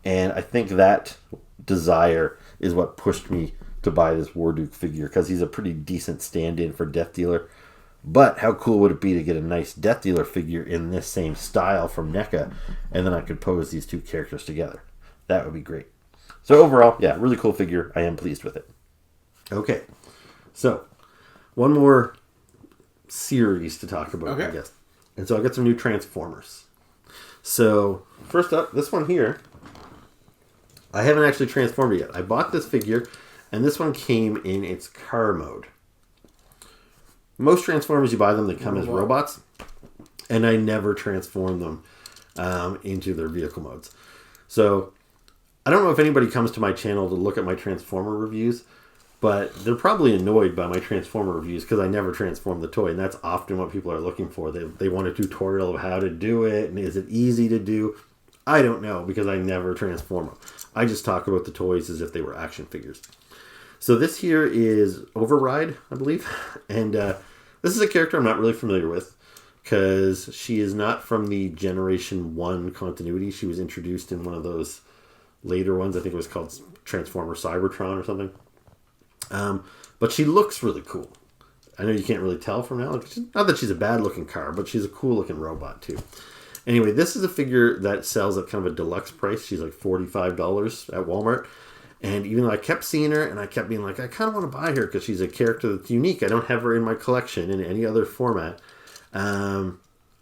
And I think that desire is what pushed me to buy this Warduke figure, because he's a pretty decent stand-in for Death Dealer. But how cool would it be to get a nice Death Dealer figure in this same style from NECA, and then I could pose these two characters together. That would be great. So overall, yeah, really cool figure. I am pleased with it. Okay, so one more series to talk about, I guess. And so I got some new Transformers. So first up, this one here, I haven't actually transformed it yet. I bought this figure, and this one came in its car mode. Most Transformers, you buy them, they come as robots, and I never transform them into their vehicle modes. So I don't know if anybody comes to my channel to look at my Transformer reviews, but they're probably annoyed by my Transformer reviews because I never transform the toy, and that's often what people are looking for. They want a tutorial of how to do it, and is it easy to do? I don't know, because I never transform them. I just talk about the toys as if they were action figures. So this here is Override, I believe, and this is a character I'm not really familiar with, because she is not from the Generation 1 continuity. She was introduced in one of those later ones. I think it was called Transformer Cybertron or something. But she looks really cool. I know you can't really tell from now. Not that she's a bad-looking car, but she's a cool-looking robot, too. Anyway, this is a figure that sells at kind of a deluxe price. She's like $45 at Walmart. And even though I kept seeing her, and I kept being like, I kind of want to buy her because she's a character that's unique. I don't have her in my collection in any other format.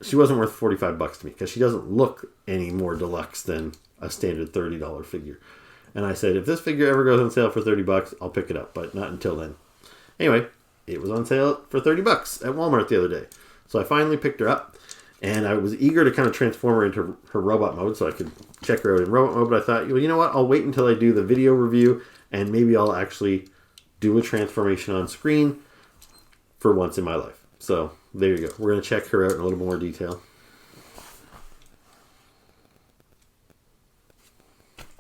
She wasn't worth $45 to me because she doesn't look any more deluxe than a standard $30 figure. And I said, if this figure ever goes on sale for $30, I'll pick it up, but not until then. Anyway, it was on sale for $30 at Walmart the other day. So I finally picked her up, and I was eager to kind of transform her into her robot mode so I could check her out in robot mode, but I thought, well, you know what, I'll wait until I do the video review, and maybe I'll actually do a transformation on screen for once in my life. So there you go. We're going to check her out in a little more detail.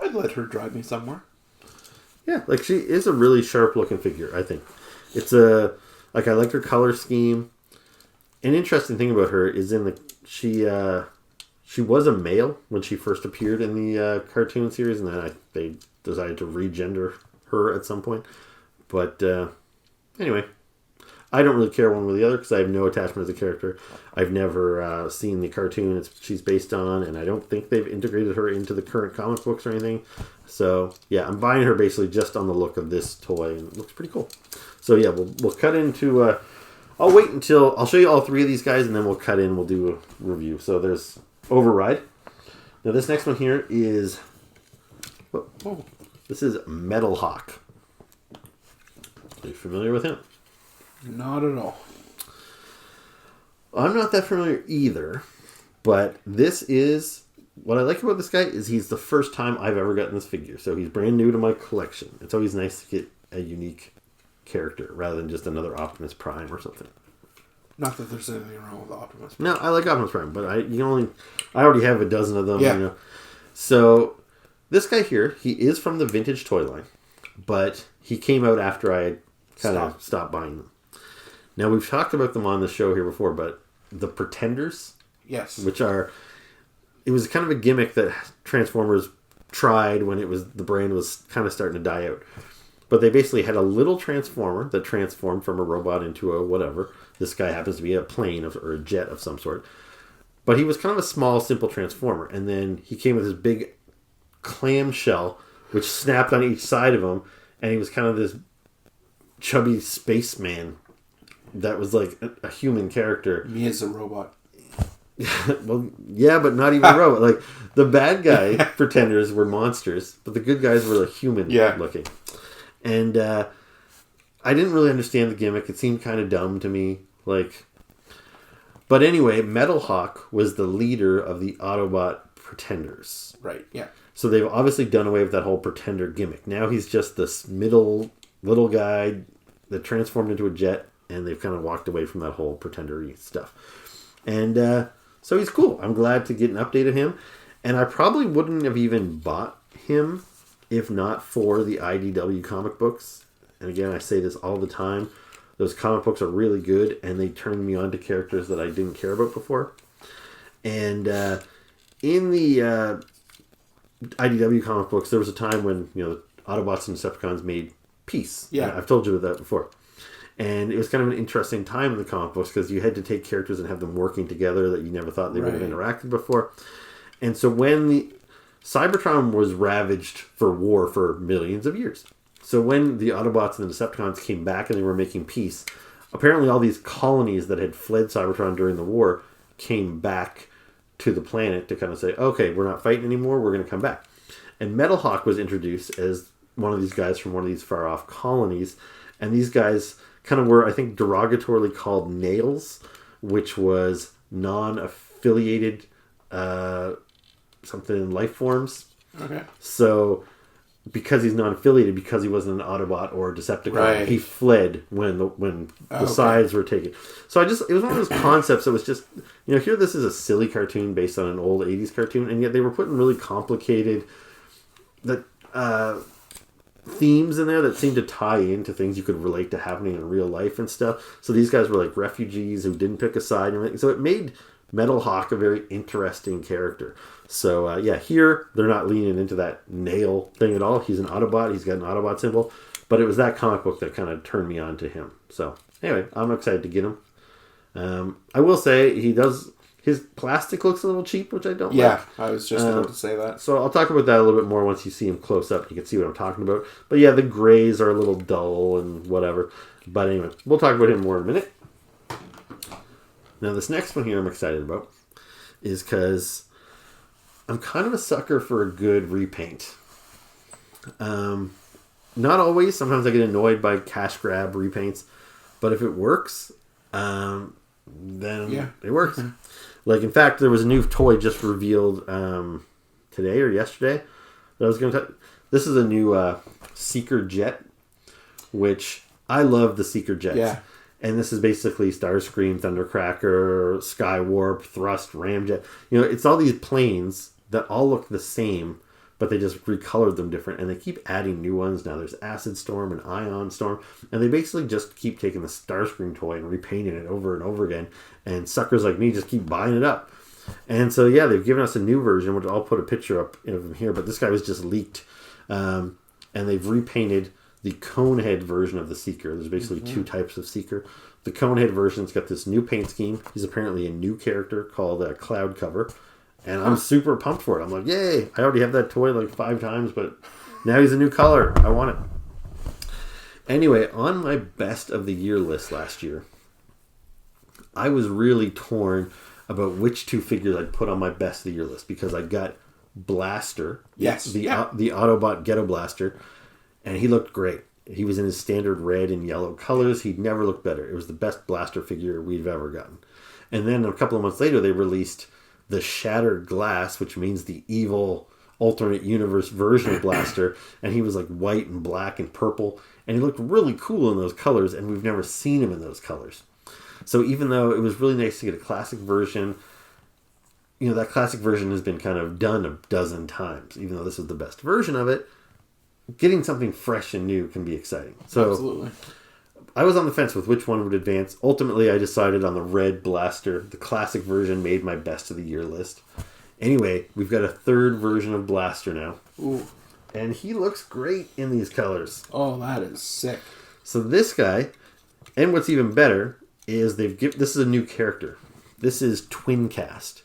I'd let her drive me somewhere. Yeah, like she is a really sharp looking figure, I think. It's a, like, I like her color scheme. An interesting thing about her is she was a male when she first appeared in the cartoon series, and then they decided to regender her at some point. But anyway, I don't really care one way or the other because I have no attachment as a character. I've never seen the cartoon she's based on, and I don't think they've integrated her into the current comic books or anything. So yeah, I'm buying her basically just on the look of this toy, and it looks pretty cool. So yeah, we'll cut into... I'll wait until... I'll show you all three of these guys, and then we'll cut in. We'll do a review. So there's Override. Now this next one here is... Oh, this is Metalhawk. Are you familiar with him? Not at all. I'm not that familiar either, but this is... What I like about this guy is he's the first time I've ever gotten this figure. So he's brand new to my collection. It's always nice to get a unique character rather than just another Optimus Prime or something. Not that there's anything wrong with Optimus Prime. No, I like Optimus Prime, but I already have a dozen of them. Yeah. You know. So this guy here, he is from the vintage toy line, but he came out after I kind of stopped buying them. Now we've talked about them on the show here before, but the Pretenders, yes, which are, it was kind of a gimmick that Transformers tried when the brand was kind of starting to die out. But they basically had a little transformer that transformed from a robot into a whatever. This guy happens to be a plane or a jet of some sort. But he was kind of a small, simple transformer. And then he came with this big clamshell, which snapped on each side of him. And he was kind of this chubby spaceman that was like a human character. Me as a robot. Well, yeah, but not even a robot. Like, the bad guy Pretenders were monsters, but the good guys were like human looking. And I didn't really understand the gimmick. It seemed kind of dumb to me. But anyway, Metalhawk was the leader of the Autobot Pretenders. Right, yeah. So they've obviously done away with that whole Pretender gimmick. Now he's just this middle little guy that transformed into a jet, and they've kind of walked away from that whole Pretender-y stuff. And so he's cool. I'm glad to get an update of him. And I probably wouldn't have even bought him if not for the IDW comic books. And again, I say this all the time. Those comic books are really good, and they turned me on to characters that I didn't care about before. And in the IDW comic books, there was a time when the Autobots and Decepticons made peace. Yeah, I've told you about that before. And it was kind of an interesting time in the comic books because you had to take characters and have them working together that you never thought they would have interacted before. And so when the Cybertron was ravaged for war for millions of years. So when the Autobots and the Decepticons came back and they were making peace, apparently all these colonies that had fled Cybertron during the war came back to the planet to kind of say, okay, we're not fighting anymore, we're going to come back. And Metalhawk was introduced as one of these guys from one of these far-off colonies. And these guys kind of were, I think, derogatorily called Nails, which was non-affiliated something life forms. Okay. So because he's non-affiliated, because he wasn't an Autobot or a Decepticon, he fled when the sides were taken. So it was one of those concepts that was just, here this is a silly cartoon based on an old 80s cartoon, and yet they were putting really complicated themes in there that seemed to tie into things you could relate to happening in real life and stuff. So these guys were like refugees who didn't pick a side and everything. So it made Metalhawk a very interesting character. So here they're not leaning into that nail thing at all. He's an Autobot. He's got an Autobot symbol. But it was that comic book that kind of turned me on to him. So anyway, I'm excited to get him. I will say his plastic looks a little cheap, which I don't like. Yeah, I was just about to say that. So I'll talk about that a little bit more once you see him close up. You can see what I'm talking about. But yeah, the grays are a little dull and whatever. But anyway, we'll talk about him more in a minute. Now, this next one here I'm excited about is because I'm kind of a sucker for a good repaint. Not always. Sometimes I get annoyed by cash grab repaints. But if it works, then it works. Mm-hmm. Like, in fact, there was a new toy just revealed today or yesterday that I was going to... This is a new Seeker Jet, which I love the Seeker Jets. Yeah. And this is basically Starscream, Thundercracker, Skywarp, Thrust, Ramjet. It's all these planes that all look the same, but they just recolored them different. And they keep adding new ones. Now there's Acid Storm and Ion Storm. And they basically just keep taking the Starscream toy and repainting it over and over again. And suckers like me just keep buying it up. And so, yeah, they've given us a new version, which I'll put a picture up of him here. But this guy was just leaked. And they've repainted the Conehead version of the Seeker. There's basically two types of Seeker. The Conehead version's got this new paint scheme. He's apparently a new character called Cloud Cover. And I'm super pumped for it. I'm like, yay! I already have that toy like 5 times, but now he's a new color. I want it. Anyway, on my best of the year list last year, I was really torn about which 2 figures I'd put on my best of the year list because I got Blaster, the Autobot Ghetto Blaster, and he looked great. He was in his standard red and yellow colors. He'd never looked better. It was the best Blaster figure we've ever gotten. And then a couple of months later, they released the Shattered Glass, which means the evil alternate universe version of Blaster. And he was like white and black and purple. And he looked really cool in those colors. And we've never seen him in those colors. So even though it was really nice to get a classic version, that classic version has been kind of done a dozen times. Even though this was the best version of it, getting something fresh and new can be exciting. So absolutely. I was on the fence with which one would advance. Ultimately, I decided on the red Blaster. The classic version made my best of the year list. Anyway, we've got a 3rd version of Blaster now. Ooh. And he looks great in these colors. Oh, that is sick. So this guy, and what's even better, is this is a new character. This is Twincast.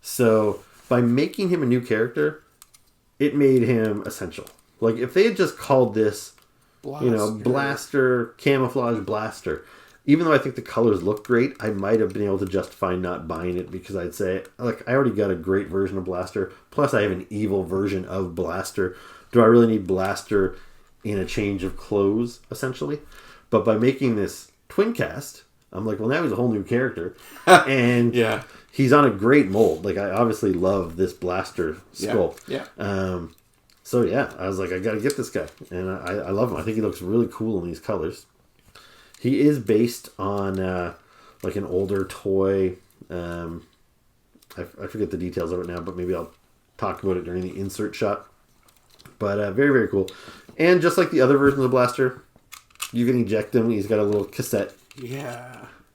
So by making him a new character, it made him essential. Like, if they had just called this, Blaster, Camouflage Blaster, even though I think the colors look great, I might have been able to justify not buying it because I'd say, look, I already got a great version of Blaster, plus I have an evil version of Blaster. Do I really need Blaster in a change of clothes, essentially? But by making this Twincast, I'm like, well, now he's a whole new character. And he's on a great mold. Like, I obviously love this Blaster sculpt. Yeah. So yeah, I was like, I gotta get this guy, and I love him. I think he looks really cool in these colors. He is based on like an older toy. I forget the details of it now, but maybe I'll talk about it during the insert shot. But very, very cool. And just like the other versions of Blaster, You can eject him. He's got a little cassette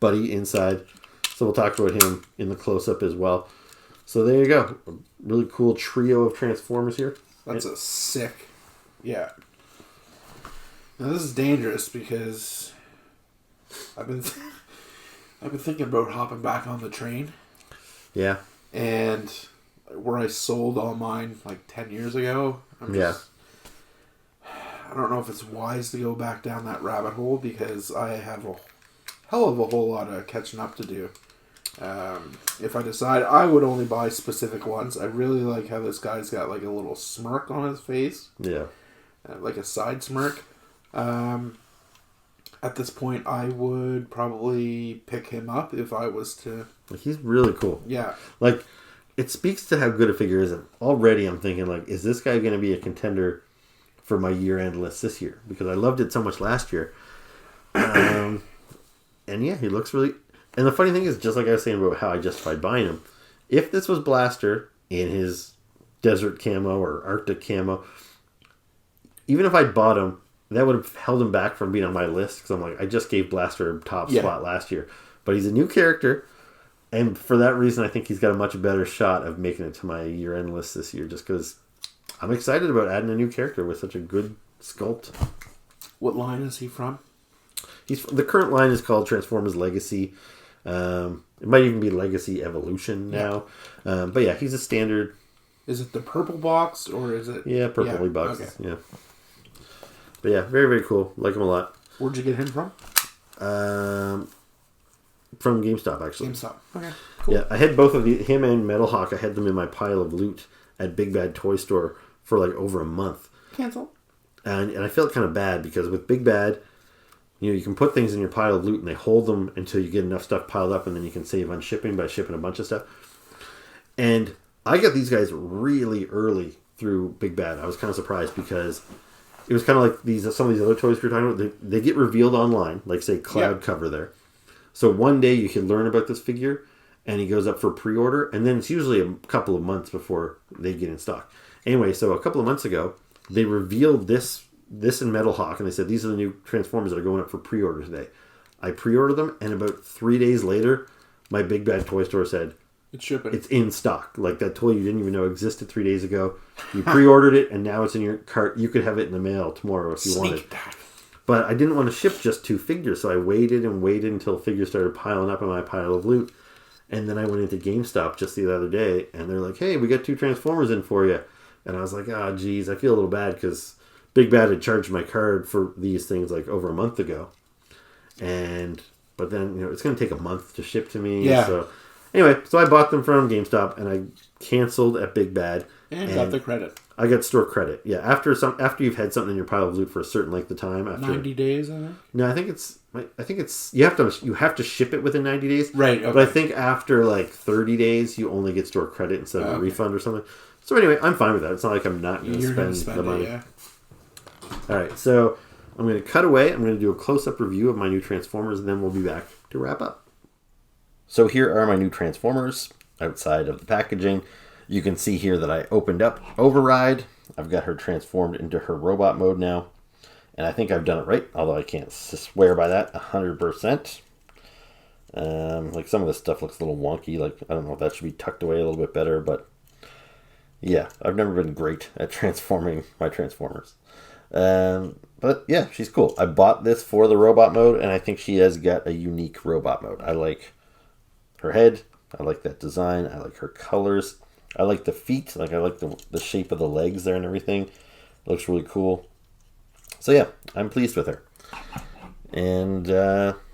buddy inside. So we'll talk about him in the close-up as well. So there you go. A really cool trio of Transformers here. That's a sick... Yeah. Now this is dangerous because I've been thinking about hopping back on the train. Yeah. And where I sold all mine like 10 years ago. I don't know if it's wise to go back down that rabbit hole because I have a hell of a whole lot of catching up to do. If I decide I would only buy specific ones, I really like how this guy's got like a little smirk on his face. Yeah. Like a side smirk. At this point, I would probably pick him up if I was to... Like, he's really cool. Yeah. Like, it speaks to how good a figure is. And already I'm thinking, like, is this guy going to be a contender for my year-end list this year? Because I loved it so much last year. And yeah, he looks really... And the funny thing is, just like I was saying about how I justified buying him, if this was Blaster in his desert camo or Arctic camo, even if I bought him, that would have held him back from being on my list. Because I'm like, I just gave Blaster a top spot last year. But he's a new character. And for that reason, I think he's got a much better shot of making it to my year-end list this year. Just because I'm excited about adding a new character with such a good sculpt. What line is he from? The current line is called Transformers Legacy. It might even be Legacy Evolution now. But yeah, he's a standard. Is it the purple box or is it... Yeah, purpley boxes. Okay. Yeah. But yeah, very, very cool. Like him a lot. Where'd you get him from? From GameStop, actually. GameStop. Okay, cool. Yeah, I had both of him and Metalhawk. I had them in my pile of loot at Big Bad Toy Store for like over a month. Cancel. And I felt kind of bad because with Big Bad, you can put things in your pile of loot and they hold them until you get enough stuff piled up and then you can save on shipping by shipping a bunch of stuff. And I got these guys really early through Big Bad. I was kind of surprised because it was kind of like some of these other toys we were talking about. They get revealed online, like say Cloud Cover there. So one day you can learn about this figure and he goes up for pre-order and then it's usually a couple of months before they get in stock. Anyway, so a couple of months ago, they revealed this in Metalhawk and they said, these are the new Transformers that are going up for pre-order today. I pre-ordered them and about 3 days later, my Big Bad Toy Store said, it's shipping. It's in stock. Like that toy you didn't even know existed 3 days ago. You pre-ordered it and now it's in your cart. You could have it in the mail tomorrow if you wanted. But I didn't want to ship just 2 figures, so I waited and waited until figures started piling up in my pile of loot. And then I went into GameStop just the other day, and they're like, hey, we got 2 Transformers in for you. And I was like, oh, geez, I feel a little bad because Big Bad had charged my card for these things like over a month ago. But then, it's going to take a month to ship to me. Yeah. So anyway, so I bought them from GameStop, and I canceled at Big Bad. And got the credit. I got store credit. Yeah, after you've had something in your pile of loot for a certain length of time. After 90 days, I think. No, I think it's you have to ship it within 90 days. Right. Okay. But I think after like 30 days, you only get store credit instead of a refund or something. So anyway, I'm fine with that. It's not like I'm not going to spend the money. Yeah. All right, so I'm going to cut away. I'm going to do a close-up review of my new Transformers, and then we'll be back to wrap up. So here are my new Transformers outside of the packaging. You can see here that I opened up Override. I've got her transformed into her robot mode now. And I think I've done it right, although I can't swear by that 100%. Like some of this stuff looks a little wonky. Like, I don't know if that should be tucked away a little bit better. But yeah, I've never been great at transforming my Transformers. But yeah, she's cool. I bought this for the robot mode, and I think she has got a unique robot mode. I like her head. I like that design. I like her colors. I like the feet. Like I like the shape of the legs there and everything. It looks really cool. So yeah, I'm pleased with her. And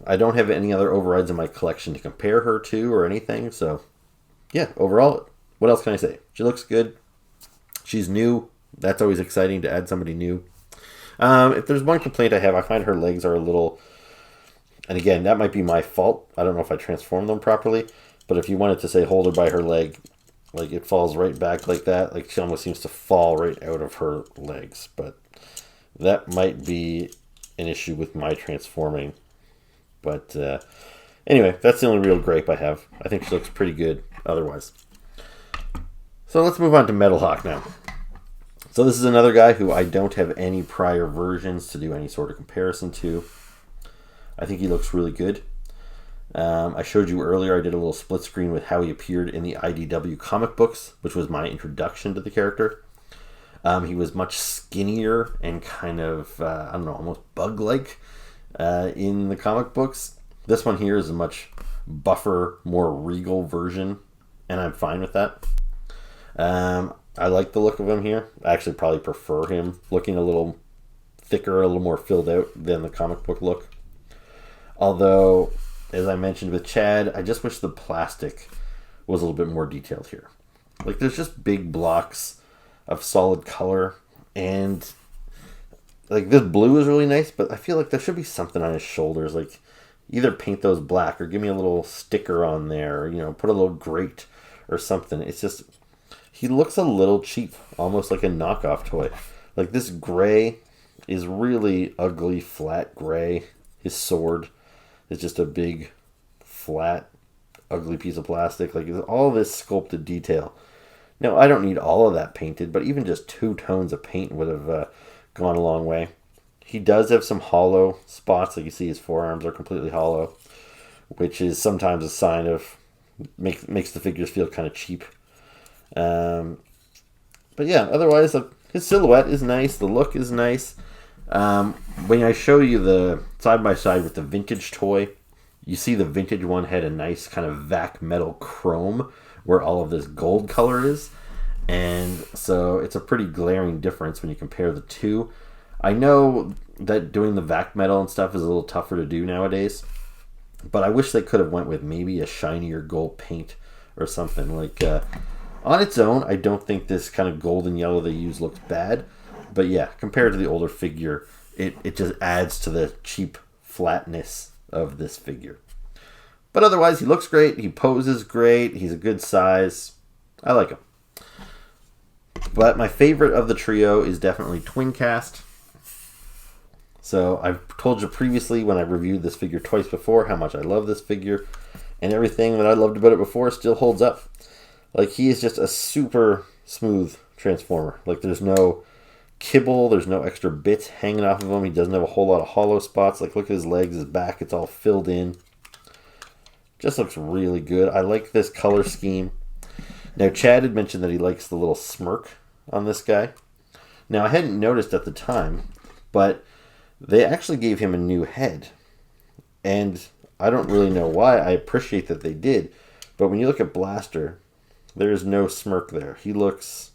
I don't have any other overrides in my collection to compare her to or anything. So yeah, overall, what else can I say? She looks good. She's new. That's always exciting to add somebody new. If there's one complaint I have, I find her legs are a little... And again, that might be my fault. I don't know if I transformed them properly. But if you wanted to say hold her by her leg... Like, it falls right back like that. Like, she almost seems to fall right out of her legs. But that might be an issue with my transforming. But anyway, that's the only real gripe I have. I think she looks pretty good otherwise. So let's move on to Metalhawk now. So this is another guy who I don't have any prior versions to do any sort of comparison to. I think he looks really good. I showed you earlier, I did a little split screen with how he appeared in the IDW comic books, which was my introduction to the character. He was much skinnier and kind of, I don't know, almost bug-like in the comic books. This one here is a much buffer, more regal version, and I'm fine with that. I like the look of him here. I actually probably prefer him looking a little thicker, a little more filled out than the comic book look. Although, as I mentioned with Chad, I just wish the plastic was a little bit more detailed here. Like, there's just big blocks of solid color, and like this blue is really nice, but I feel like there should be something on his shoulders. Like, either paint those black or give me a little sticker on there, or, you know, put a little grate or something. It's just, he looks a little cheap, almost like a knockoff toy. Like, this gray is really ugly, flat gray. His sword is just a big, flat, ugly piece of plastic. Like, all this sculpted detail. Now, I don't need all of that painted, but even just 2 tones of paint would have gone a long way. He does have some hollow spots. Like, you see his forearms are completely hollow, which is sometimes a sign of, makes the figures feel kind of cheap. But yeah, otherwise, his silhouette is nice. The look is nice. When I show you the side-by-side with the vintage toy, you see the vintage one had a nice kind of vac metal chrome where all of this gold color is. And so it's a pretty glaring difference when you compare the two. I know that doing the vac metal and stuff is a little tougher to do nowadays, but I wish they could have went with maybe a shinier gold paint or something. Like, on its own, I don't think this kind of golden yellow they use looks bad. But yeah, compared to the older figure, it just adds to the cheap flatness of this figure. But otherwise, he looks great. He poses great. He's a good size. I like him. But my favorite of the trio is definitely Twincast. So I've told you previously when I reviewed this figure twice before how much I love this figure. And everything that I loved about it before still holds up. Like, he is just a super smooth Transformer. Like, there's no kibble, there's no extra bits hanging off of him. He doesn't have a whole lot of hollow spots. Like, look at his legs, his back, it's all filled in. Just looks really good. I like this color scheme. Now, Chad had mentioned that he likes the little smirk on this guy. Now, I hadn't noticed at the time, but they actually gave him a new head. And I don't really know why. I appreciate that they did. But when you look at Blaster, there's no smirk there. He looks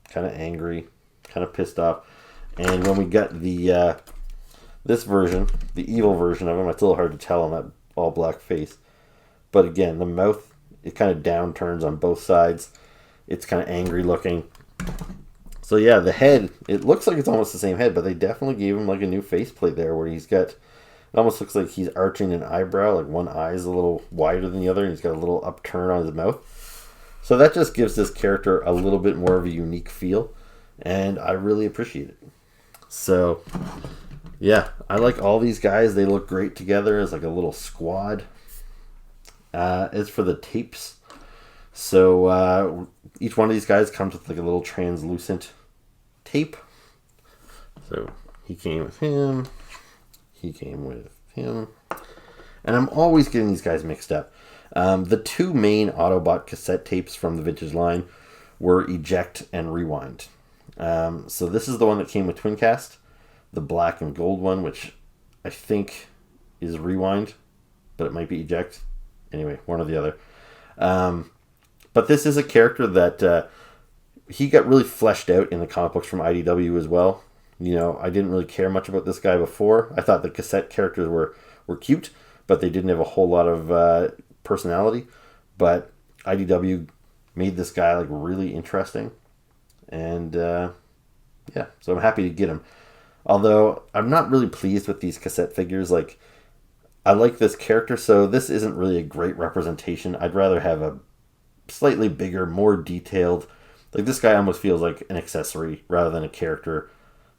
kind of angry, kind of pissed off. And when we got the this version, the evil version of him, it's a little hard to tell on that all black face. But again, the mouth, it kind of downturns on both sides. It's kind of angry looking. So yeah, the head, it looks like it's almost the same head, but they definitely gave him like a new faceplate there where he's got, it almost looks like he's arching an eyebrow, like one eye is a little wider than the other, and he's got a little upturn on his mouth. So that just gives this character a little bit more of a unique feel, and I really appreciate it. So yeah, I like all these guys. They look great together as like a little squad. As for the tapes, so each one of these guys comes with like a little translucent tape. So he came with him, he came with him, and I'm always getting these guys mixed up. The 2 main Autobot cassette tapes from the vintage line were Eject and Rewind. So this is the one that came with Twincast, the black and gold one, which I think is Rewind, but it might be Eject. Anyway, one or the other. But this is a character that he got really fleshed out in the comic books from IDW as well. You know, I didn't really care much about this guy before. I thought the cassette characters were cute, but they didn't have a whole lot of personality. But IDW made this guy like really interesting. And yeah, so I'm happy to get him. Although I'm not really pleased with these cassette figures. Like, I like this character, so this isn't really a great representation. I'd rather have a slightly bigger, more detailed. Like, this guy almost feels like an accessory rather than a character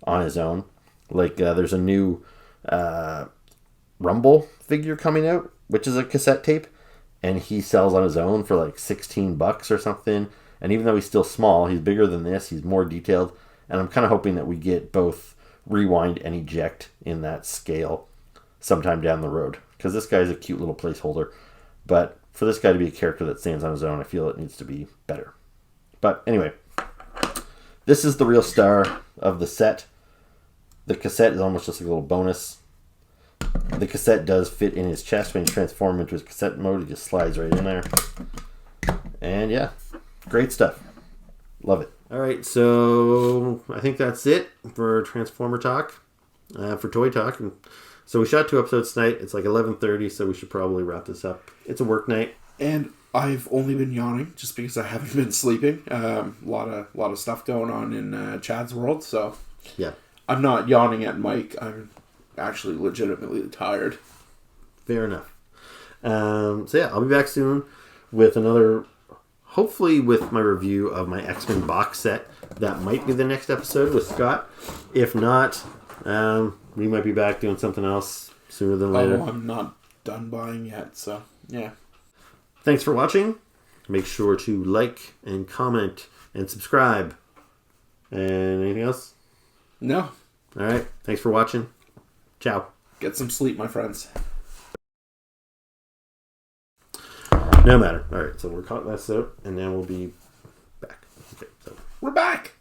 on his own. Like, there's a new Rumble figure coming out, which is a cassette tape, and he sells on his own for like $16 or something. And even though he's still small, he's bigger than this, he's more detailed, And I'm kind of hoping that we get both Rewind and Eject in that scale sometime down the road. Because this guy's a cute little placeholder. But for this guy to be a character that stands on his own, I feel it needs to be better. But anyway, this is the real star of the set. The cassette is almost just like a little bonus. The cassette does fit in his chest when he's transformed into his cassette mode. He just slides right in there. And yeah, great stuff. Love it. All right, so I think that's it for Transformer Talk, for Toy Talk. And so we shot 2 episodes tonight. It's like 11:30, so we should probably wrap this up. It's a work night. And I've only been yawning just because I haven't been sleeping. A lot of stuff going on in Chad's world, so yeah, I'm not yawning at Mike. I'm actually legitimately tired. Fair enough. So yeah, I'll be back soon with another, hopefully with my review of my X-Men box set. That might be the next episode with Scott. If not, we might be back doing something else sooner than later. Oh, I'm not done buying yet, so yeah. Thanks for watching. Make sure to like and comment and subscribe. And anything else? No. All right. Thanks for watching. Ciao. Get some sleep, my friends. No matter. All right. So we're cutting this out, and then we'll be back. Okay. So we're back.